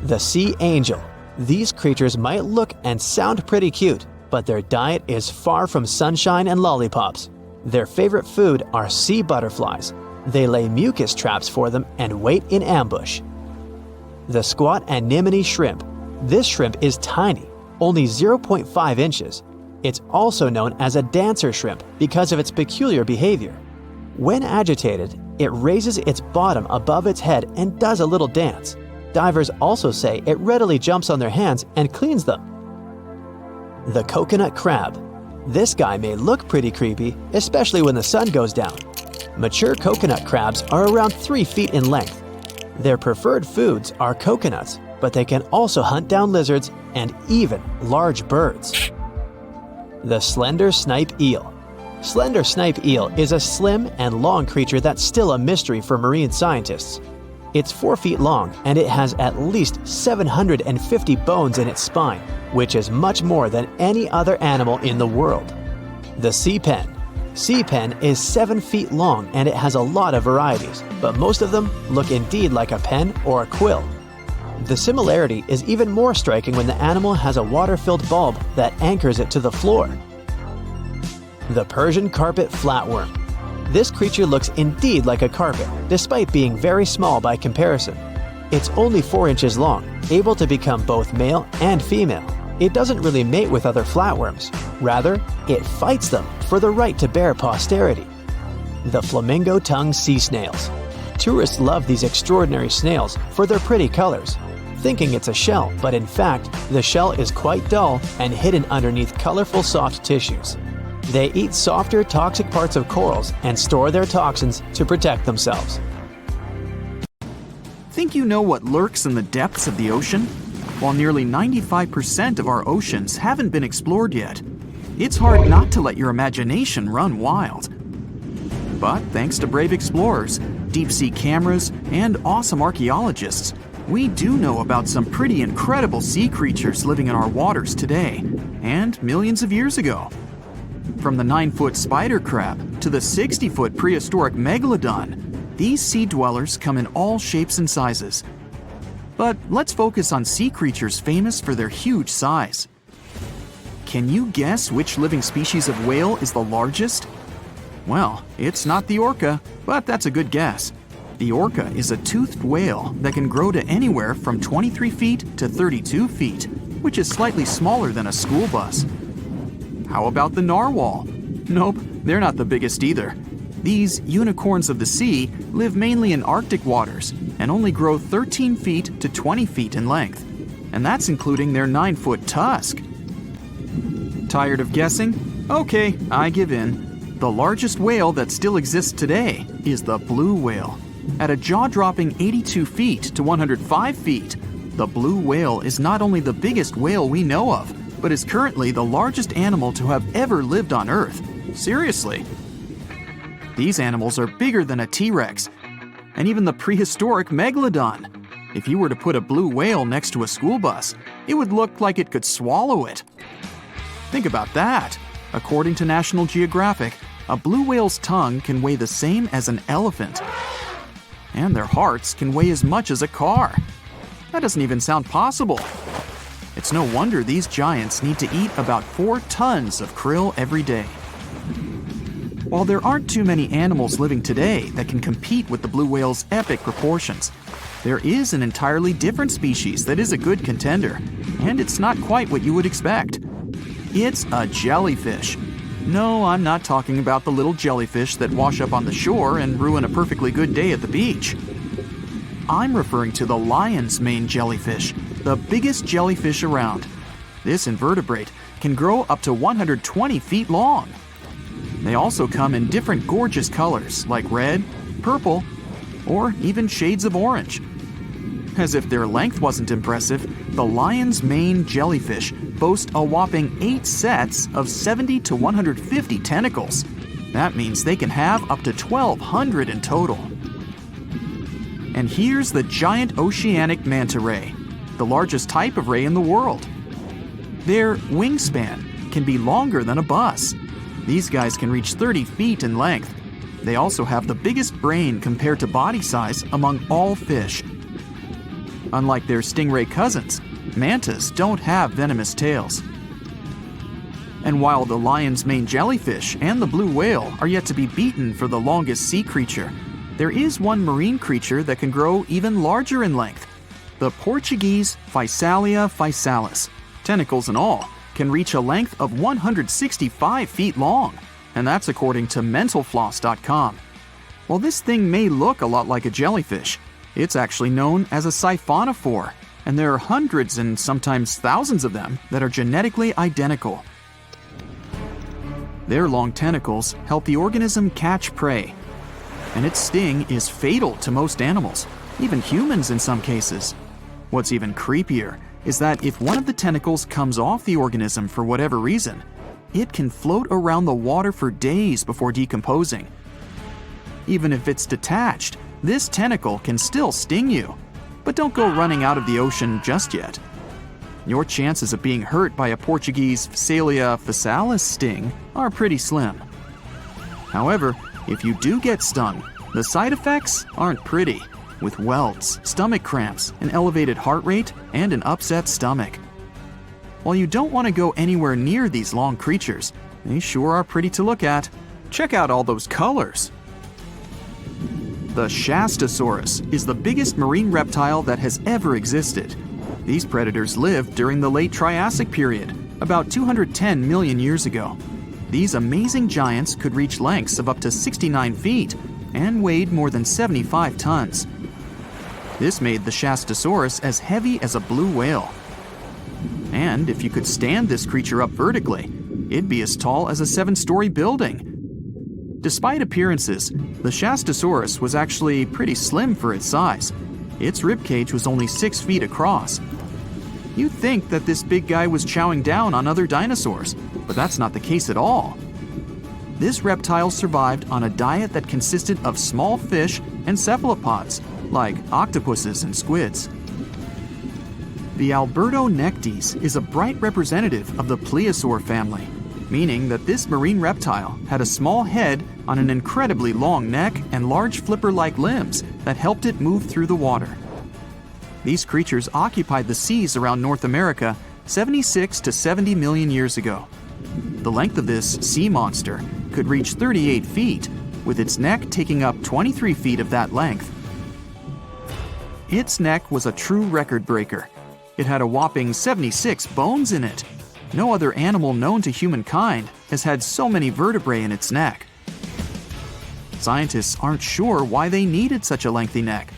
The sea angel. These creatures might look and sound pretty cute, but their diet is far from sunshine and lollipops. Their favorite food are sea butterflies. They lay mucus traps for them and wait in ambush. The squat anemone shrimp. This shrimp is tiny, only 0.5 inches. It's also known as a dancer shrimp because of its peculiar behavior. When agitated, it raises its bottom above its head and does a little dance. Divers also say it readily jumps on their hands and cleans them. The coconut crab. This guy may look pretty creepy, especially when the sun goes down. Mature coconut crabs are around 3 feet in length. Their preferred foods are coconuts, but they can also hunt down lizards and even large birds. The slender snipe eel. Slender snipe eel is a slim and long creature that's still a mystery for marine scientists. It's 4 feet long and it has at least 750 bones in its spine, which is much more than any other animal in the world. The sea pen. Sea pen is 7 feet long and it has a lot of varieties, but most of them look indeed like a pen or a quill. The similarity is even more striking when the animal has a water-filled bulb that anchors it to the floor. The Persian carpet flatworm. This creature looks indeed like a carpet, despite being very small by comparison. It's only 4 inches long, able to become both male and female. It doesn't really mate with other flatworms. Rather, it fights them for the right to bear posterity. The flamingo-tongued sea snails. Tourists love these extraordinary snails for their pretty colors, thinking it's a shell, but in fact, the shell is quite dull and hidden underneath colorful soft tissues. They eat softer, toxic parts of corals and store their toxins to protect themselves. Think you know what lurks in the depths of the ocean? While nearly 95% of our oceans haven't been explored yet, it's hard not to let your imagination run wild. But thanks to brave explorers, deep-sea cameras, and awesome archaeologists, we do know about some pretty incredible sea creatures living in our waters today, and millions of years ago. From the 9-foot spider crab to the 60-foot prehistoric megalodon, these sea dwellers come in all shapes and sizes. But let's focus on sea creatures famous for their huge size. Can you guess which living species of whale is the largest? Well, it's not the orca, but that's a good guess. The orca is a toothed whale that can grow to anywhere from 23 feet to 32 feet, which is slightly smaller than a school bus. How about the narwhal? Nope, they're not the biggest either. These unicorns of the sea live mainly in Arctic waters and only grow 13 feet to 20 feet in length, and that's including their 9-foot tusk. Tired of guessing? Okay, I give in. The largest whale that still exists today is the blue whale. At a jaw-dropping 82 feet to 105 feet, the blue whale is not only the biggest whale we know of, but is currently the largest animal to have ever lived on Earth. Seriously. These animals are bigger than a T-Rex, and even the prehistoric megalodon. If you were to put a blue whale next to a school bus, it would look like it could swallow it. Think about that. According to National Geographic, a blue whale's tongue can weigh the same as an elephant. And their hearts can weigh as much as a car. That doesn't even sound possible. It's no wonder these giants need to eat about 4 tons of krill every day. While there aren't too many animals living today that can compete with the blue whale's epic proportions, there is an entirely different species that is a good contender, and it's not quite what you would expect. It's a jellyfish. No, I'm not talking about the little jellyfish that wash up on the shore and ruin a perfectly good day at the beach. I'm referring to the lion's mane jellyfish, the biggest jellyfish around. This invertebrate can grow up to 120 feet long. They also come in different gorgeous colors like red, purple, or even shades of orange. As if their length wasn't impressive, the lion's mane jellyfish boast a whopping 8 sets of 70 to 150 tentacles. That means they can have up to 1,200 in total. And here's the giant oceanic manta ray, the largest type of ray in the world. Their wingspan can be longer than a bus. These guys can reach 30 feet in length. They also have the biggest brain compared to body size among all fish. Unlike their stingray cousins, mantas don't have venomous tails. And while the lion's mane jellyfish and the blue whale are yet to be beaten for the longest sea creature, there is one marine creature that can grow even larger in length. The Portuguese Physalia physalis, tentacles and all, can reach a length of 165 feet long, and that's according to mentalfloss.com. While this thing may look a lot like a jellyfish, it's actually known as a siphonophore, and there are hundreds and sometimes thousands of them that are genetically identical. Their long tentacles help the organism catch prey, and its sting is fatal to most animals, even humans in some cases. What's even creepier is that if one of the tentacles comes off the organism for whatever reason, it can float around the water for days before decomposing. Even if it's detached, this tentacle can still sting you. But don't go running out of the ocean just yet. Your chances of being hurt by a Portuguese Physalia physalis sting are pretty slim. However, if you do get stung, the side effects aren't pretty, with welts, stomach cramps, an elevated heart rate, and an upset stomach. While you don't want to go anywhere near these long creatures, they sure are pretty to look at. Check out all those colors. The Shastasaurus is the biggest marine reptile that has ever existed. These predators lived during the late Triassic period, about 210 million years ago. These amazing giants could reach lengths of up to 69 feet and weighed more than 75 tons. This made the Shastasaurus as heavy as a blue whale. And if you could stand this creature up vertically, it'd be as tall as a 7-story building. Despite appearances, the Shastasaurus was actually pretty slim for its size. Its ribcage was only 6 feet across. You'd think that this big guy was chowing down on other dinosaurs, but that's not the case at all. This reptile survived on a diet that consisted of small fish and cephalopods, like octopuses and squids. The Albertonectes is a bright representative of the plesiosaur family, meaning that this marine reptile had a small head on an incredibly long neck and large flipper-like limbs that helped it move through the water. These creatures occupied the seas around North America 76 to 70 million years ago. The length of this sea monster could reach 38 feet, with its neck taking up 23 feet of that length. Its neck was a true record breaker. It had a whopping 76 bones in it. No other animal known to humankind has had so many vertebrae in its neck. Scientists aren't sure why they needed such a lengthy neck.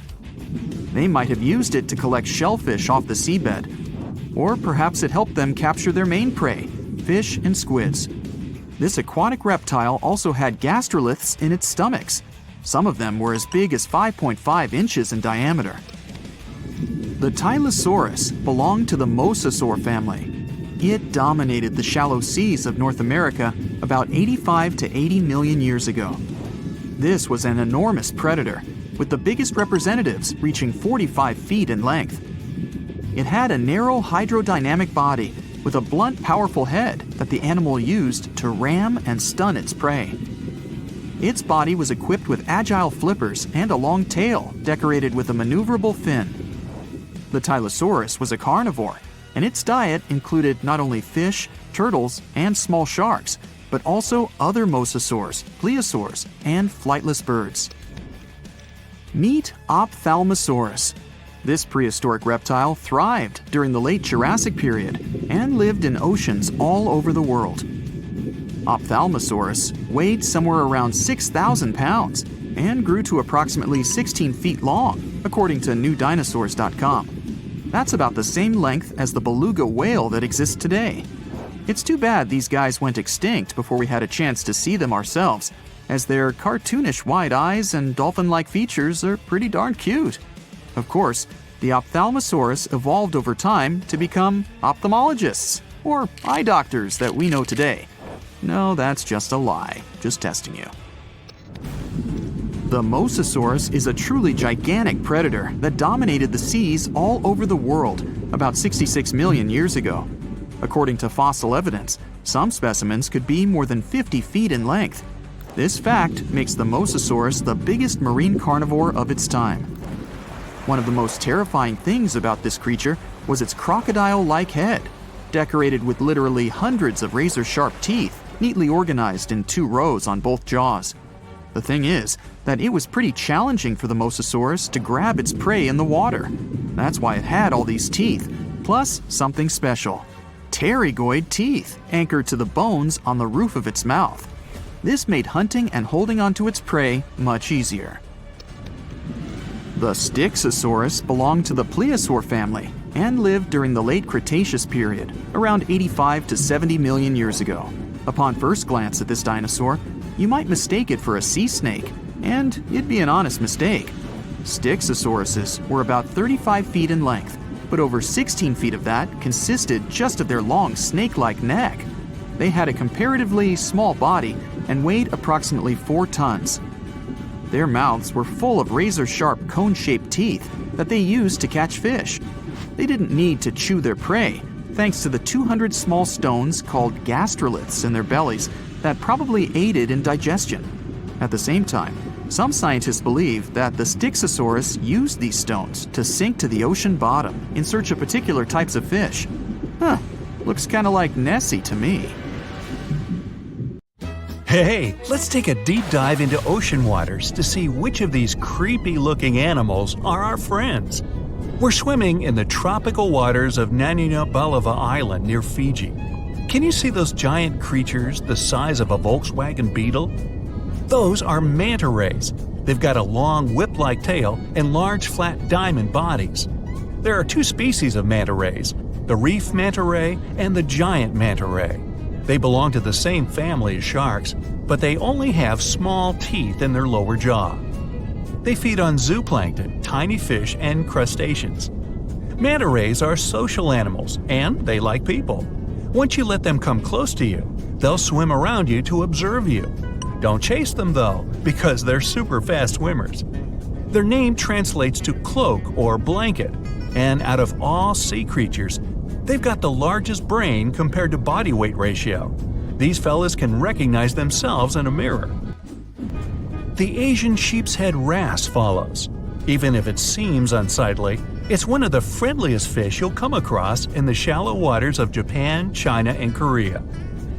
They might have used it to collect shellfish off the seabed, or perhaps it helped them capture their main prey, fish and squids. This aquatic reptile also had gastroliths in its stomachs. Some of them were as big as 5.5 inches in diameter. The Tylosaurus belonged to the mosasaur family. It dominated the shallow seas of North America about 85 to 80 million years ago. This was an enormous predator, with the biggest representatives reaching 45 feet in length. It had a narrow hydrodynamic body with a blunt, powerful head that the animal used to ram and stun its prey. Its body was equipped with agile flippers and a long tail decorated with a maneuverable fin. The Tylosaurus was a carnivore, and its diet included not only fish, turtles, and small sharks, but also other mosasaurs, plesiosaurs, and flightless birds. Meet Ophthalmosaurus. This prehistoric reptile thrived during the late Jurassic period and lived in oceans all over the world. Ophthalmosaurus weighed somewhere around 6,000 pounds and grew to approximately 16 feet long, according to newdinosaurs.com. That's about the same length as the beluga whale that exists today. It's too bad these guys went extinct before we had a chance to see them ourselves, as their cartoonish wide eyes and dolphin-like features are pretty darn cute. Of course, the Ophthalmosaurus evolved over time to become ophthalmologists, or eye doctors that we know today. No, that's just a lie. Just testing you. The Mosasaurus is a truly gigantic predator that dominated the seas all over the world about 66 million years ago. According to fossil evidence, some specimens could be more than 50 feet in length. This fact makes the Mosasaurus the biggest marine carnivore of its time. One of the most terrifying things about this creature was its crocodile-like head, decorated with literally hundreds of razor-sharp teeth, neatly organized in 2 rows on both jaws. The thing is that it was pretty challenging for the Mosasaurus to grab its prey in the water. That's why it had all these teeth, plus something special: pterygoid teeth anchored to the bones on the roof of its mouth. This made hunting and holding onto its prey much easier. The Styxosaurus belonged to the plesiosaur family and lived during the late Cretaceous period, around 85 to 70 million years ago. Upon first glance at this dinosaur, you might mistake it for a sea snake, and it'd be an honest mistake. Styxosauruses were about 35 feet in length, but over 16 feet of that consisted just of their long snake-like neck. They had a comparatively small body and weighed approximately 4 tons. Their mouths were full of razor-sharp cone-shaped teeth that they used to catch fish. They didn't need to chew their prey, thanks to the 200 small stones called gastroliths in their bellies that probably aided in digestion. At the same time, some scientists believe that the Styxosaurus used these stones to sink to the ocean bottom in search of particular types of fish. Looks kind of like Nessie to me. Hey, let's take a deep dive into ocean waters to see which of these creepy-looking animals are our friends. We're swimming in the tropical waters of Titanoboa Island near Fiji. Can you see those giant creatures the size of a Volkswagen Beetle? Those are manta rays. They've got a long whip-like tail and large flat diamond bodies. There are 2 species of manta rays, the reef manta ray and the giant manta ray. They belong to the same family as sharks, but they only have small teeth in their lower jaw. They feed on zooplankton, tiny fish, and crustaceans. Manta rays are social animals, and they like people. Once you let them come close to you, they'll swim around you to observe you. Don't chase them though, because they're super fast swimmers. Their name translates to cloak or blanket, and out of all sea creatures, they've got the largest brain compared to body weight ratio. These fellas can recognize themselves in a mirror. The Asian sheep's head wrasse follows. Even if it seems unsightly, It's one of the friendliest fish you'll come across in the shallow waters of Japan, China, and Korea.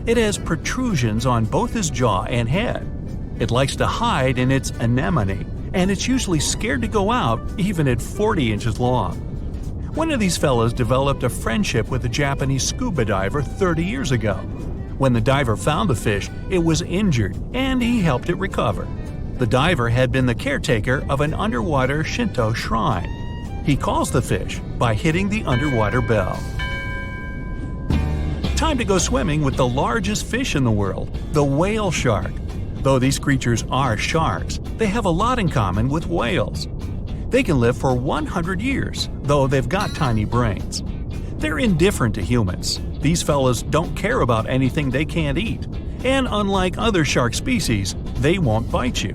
It has protrusions on both its jaw and head. It likes to hide in its anemone, and it's usually scared to go out even at 40 inches long. One of these fellows developed a friendship with a Japanese scuba diver 30 years ago. When the diver found the fish, it was injured, and he helped it recover. The diver had been the caretaker of an underwater Shinto shrine. He calls the fish by hitting the underwater bell. Time to go swimming with the largest fish in the world, the whale shark. Though these creatures are sharks, they have a lot in common with whales. They can live for 100 years, though they've got tiny brains. They're indifferent to humans. These fellows don't care about anything they can't eat. And unlike other shark species, they won't bite you.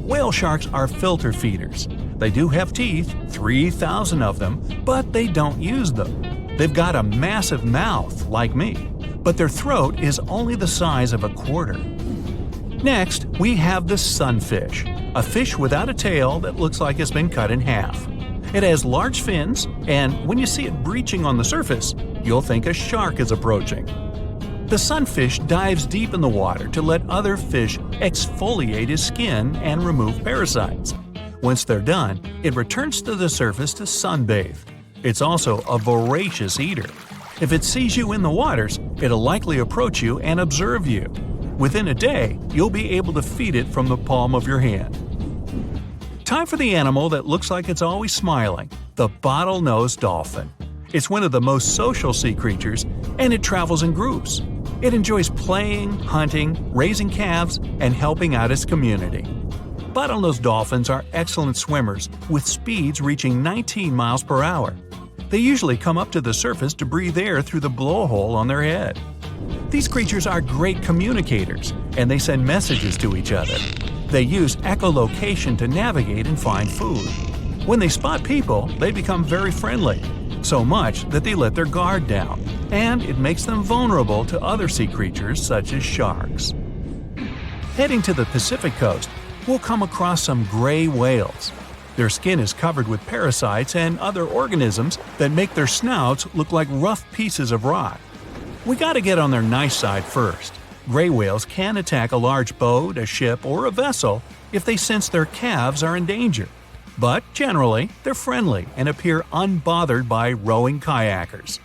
Whale sharks are filter feeders. They do have teeth, 3,000 of them, but they don't use them. They've got a massive mouth, like me, but their throat is only the size of a quarter. Next, we have the sunfish, a fish without a tail that looks like it's been cut in half. It has large fins, and when you see it breaching on the surface, you'll think a shark is approaching. The sunfish dives deep in the water to let other fish exfoliate his skin and remove parasites. Once they're done, it returns to the surface to sunbathe. It's also a voracious eater. If it sees you in the waters, it'll likely approach you and observe you. Within a day, you'll be able to feed it from the palm of your hand. Time for the animal that looks like it's always smiling, the bottlenose dolphin. It's one of the most social sea creatures, and it travels in groups. It enjoys playing, hunting, raising calves, and helping out its community. Bottlenose dolphins are excellent swimmers, with speeds reaching 19 miles per hour. They usually come up to the surface to breathe air through the blowhole on their head. These creatures are great communicators, and they send messages to each other. They use echolocation to navigate and find food. When they spot people, they become very friendly, so much that they let their guard down, and it makes them vulnerable to other sea creatures such as sharks. Heading to the Pacific coast, we'll come across some gray whales. Their skin is covered with parasites and other organisms that make their snouts look like rough pieces of rock. We gotta get on their nice side first. Gray whales can attack a large boat, a ship, or a vessel if they sense their calves are in danger. But generally, they're friendly and appear unbothered by rowing kayakers.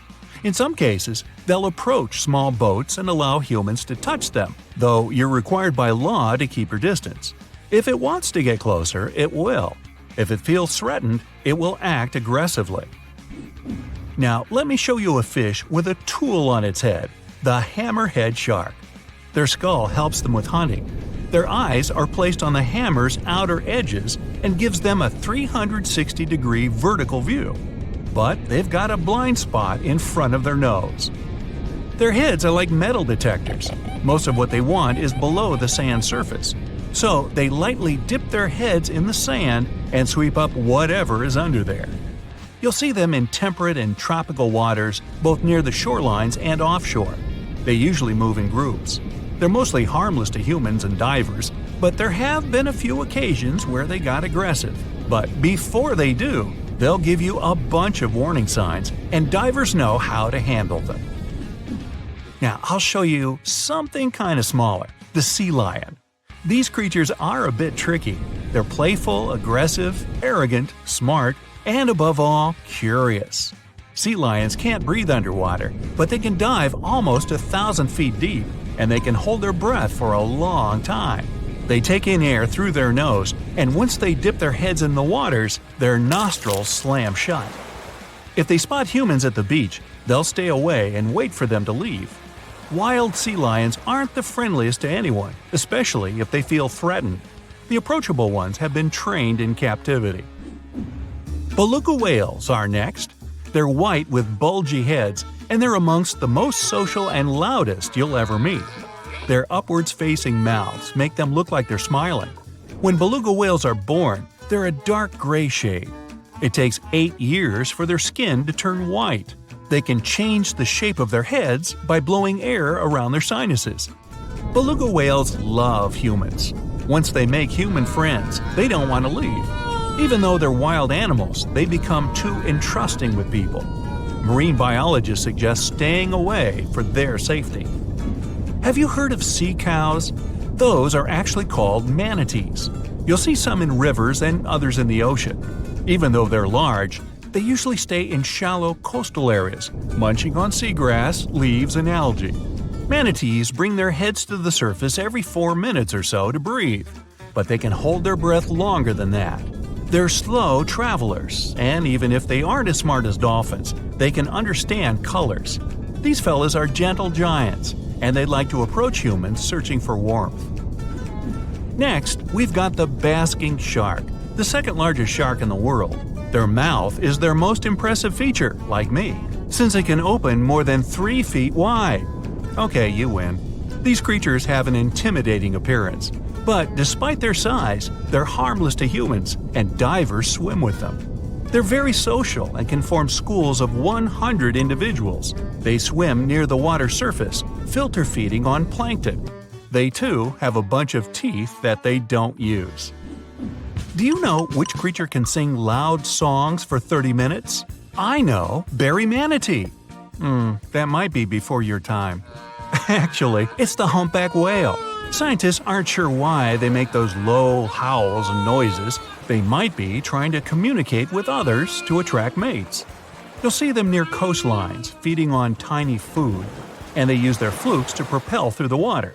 In some cases, they'll approach small boats and allow humans to touch them, though you're required by law to keep your distance. If it wants to get closer, it will. If it feels threatened, it will act aggressively. Now, let me show you a fish with a tool on its head, the hammerhead shark. Their skull helps them with hunting. Their eyes are placed on the hammer's outer edges and gives them a 360-degree vertical view. But they've got a blind spot in front of their nose. Their heads are like metal detectors. Most of what they want is below the sand surface. So they lightly dip their heads in the sand and sweep up whatever is under there. You'll see them in temperate and tropical waters, both near the shorelines and offshore. They usually move in groups. They're mostly harmless to humans and divers, but there have been a few occasions where they got aggressive. But before they do, they'll give you a bunch of warning signs, and divers know how to handle them. Now, I'll show you something kind of smaller, the sea lion. These creatures are a bit tricky. They're playful, aggressive, arrogant, smart, and above all, curious. Sea lions can't breathe underwater, but they can dive almost 1,000 feet deep, and they can hold their breath for a long time. They take in air through their nose, and once they dip their heads in the waters, their nostrils slam shut. If they spot humans at the beach, they'll stay away and wait for them to leave. Wild sea lions aren't the friendliest to anyone, especially if they feel threatened. The approachable ones have been trained in captivity. Beluga whales are next. They're white with bulgy heads, and they're amongst the most social and loudest you'll ever meet. Their upwards-facing mouths make them look like they're smiling. When beluga whales are born, they're a dark gray shade. It takes 8 years for their skin to turn white. They can change the shape of their heads by blowing air around their sinuses. Beluga whales love humans. Once they make human friends, they don't want to leave. Even though they're wild animals, they become too entrusting with people. Marine biologists suggest staying away for their safety. Have you heard of sea cows? Those are actually called manatees. You'll see some in rivers and others in the ocean. Even though they're large, they usually stay in shallow coastal areas, munching on seagrass, leaves, and algae. Manatees bring their heads to the surface every 4 minutes or so to breathe, but they can hold their breath longer than that. They're slow travelers, and even if they aren't as smart as dolphins, they can understand colors. These fellas are gentle giants, and they like to approach humans searching for warmth. Next, we've got the basking shark, the second largest shark in the world. Their mouth is their most impressive feature, like me, since it can open more than 3 feet wide. Okay, you win. These creatures have an intimidating appearance, but despite their size, they're harmless to humans, and divers swim with them. They're very social and can form schools of 100 individuals. They swim near the water surface, filter feeding on plankton. They too have a bunch of teeth that they don't use. Do you know which creature can sing loud songs for 30 minutes? I know, berry manatee. That might be before your time. Actually, it's the humpback whale. Scientists aren't sure why they make those low howls and noises. They might be trying to communicate with others to attract mates. You'll see them near coastlines, feeding on tiny food, and they use their flukes to propel through the water.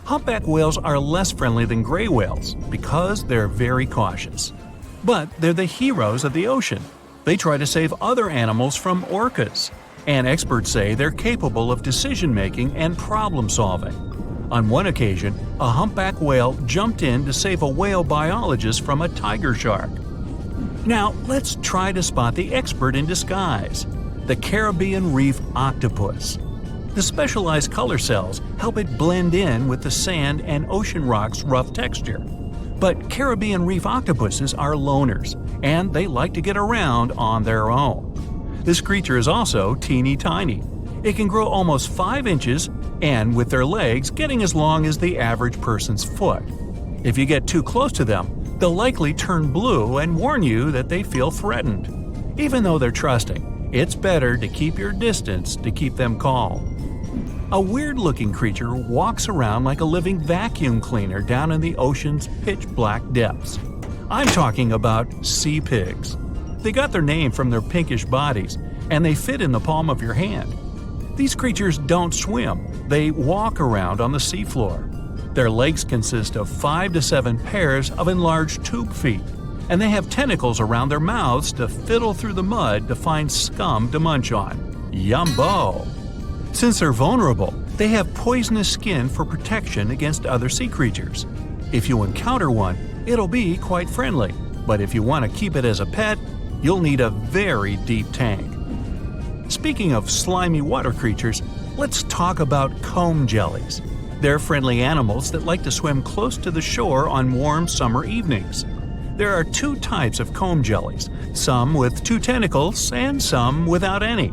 Humpback whales are less friendly than gray whales because they're very cautious. But they're the heroes of the ocean. They try to save other animals from orcas, and experts say they're capable of decision-making and problem-solving. On one occasion, a humpback whale jumped in to save a whale biologist from a tiger shark. Now, let's try to spot the expert in disguise, the Caribbean reef octopus. The specialized color cells help it blend in with the sand and ocean rock's rough texture. But Caribbean reef octopuses are loners, and they like to get around on their own. This creature is also teeny tiny. It can grow almost 5 inches, and with their legs getting as long as the average person's foot. If you get too close to them, they'll likely turn blue and warn you that they feel threatened. Even though they're trusting, it's better to keep your distance to keep them calm. A weird-looking creature walks around like a living vacuum cleaner down in the ocean's pitch-black depths. I'm talking about sea pigs. They got their name from their pinkish bodies, and they fit in the palm of your hand. These creatures don't swim, they walk around on the seafloor. Their legs consist of 5 to 7 pairs of enlarged tube feet, and they have tentacles around their mouths to fiddle through the mud to find scum to munch on. Yumbo! Since they're vulnerable, they have poisonous skin for protection against other sea creatures. If you encounter one, it'll be quite friendly, but if you want to keep it as a pet, you'll need a very deep tank. Speaking of slimy water creatures, let's talk about comb jellies. They're friendly animals that like to swim close to the shore on warm summer evenings. There are 2 types of comb jellies, some with 2 tentacles and some without any.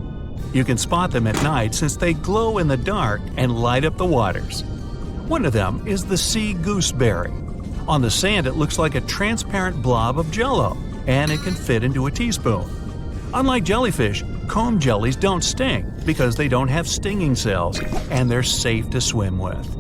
You can spot them at night since they glow in the dark and light up the waters. One of them is the sea gooseberry. On the sand it looks like a transparent blob of jello, and it can fit into a teaspoon. Unlike jellyfish, comb jellies don't sting because they don't have stinging cells, and they're safe to swim with.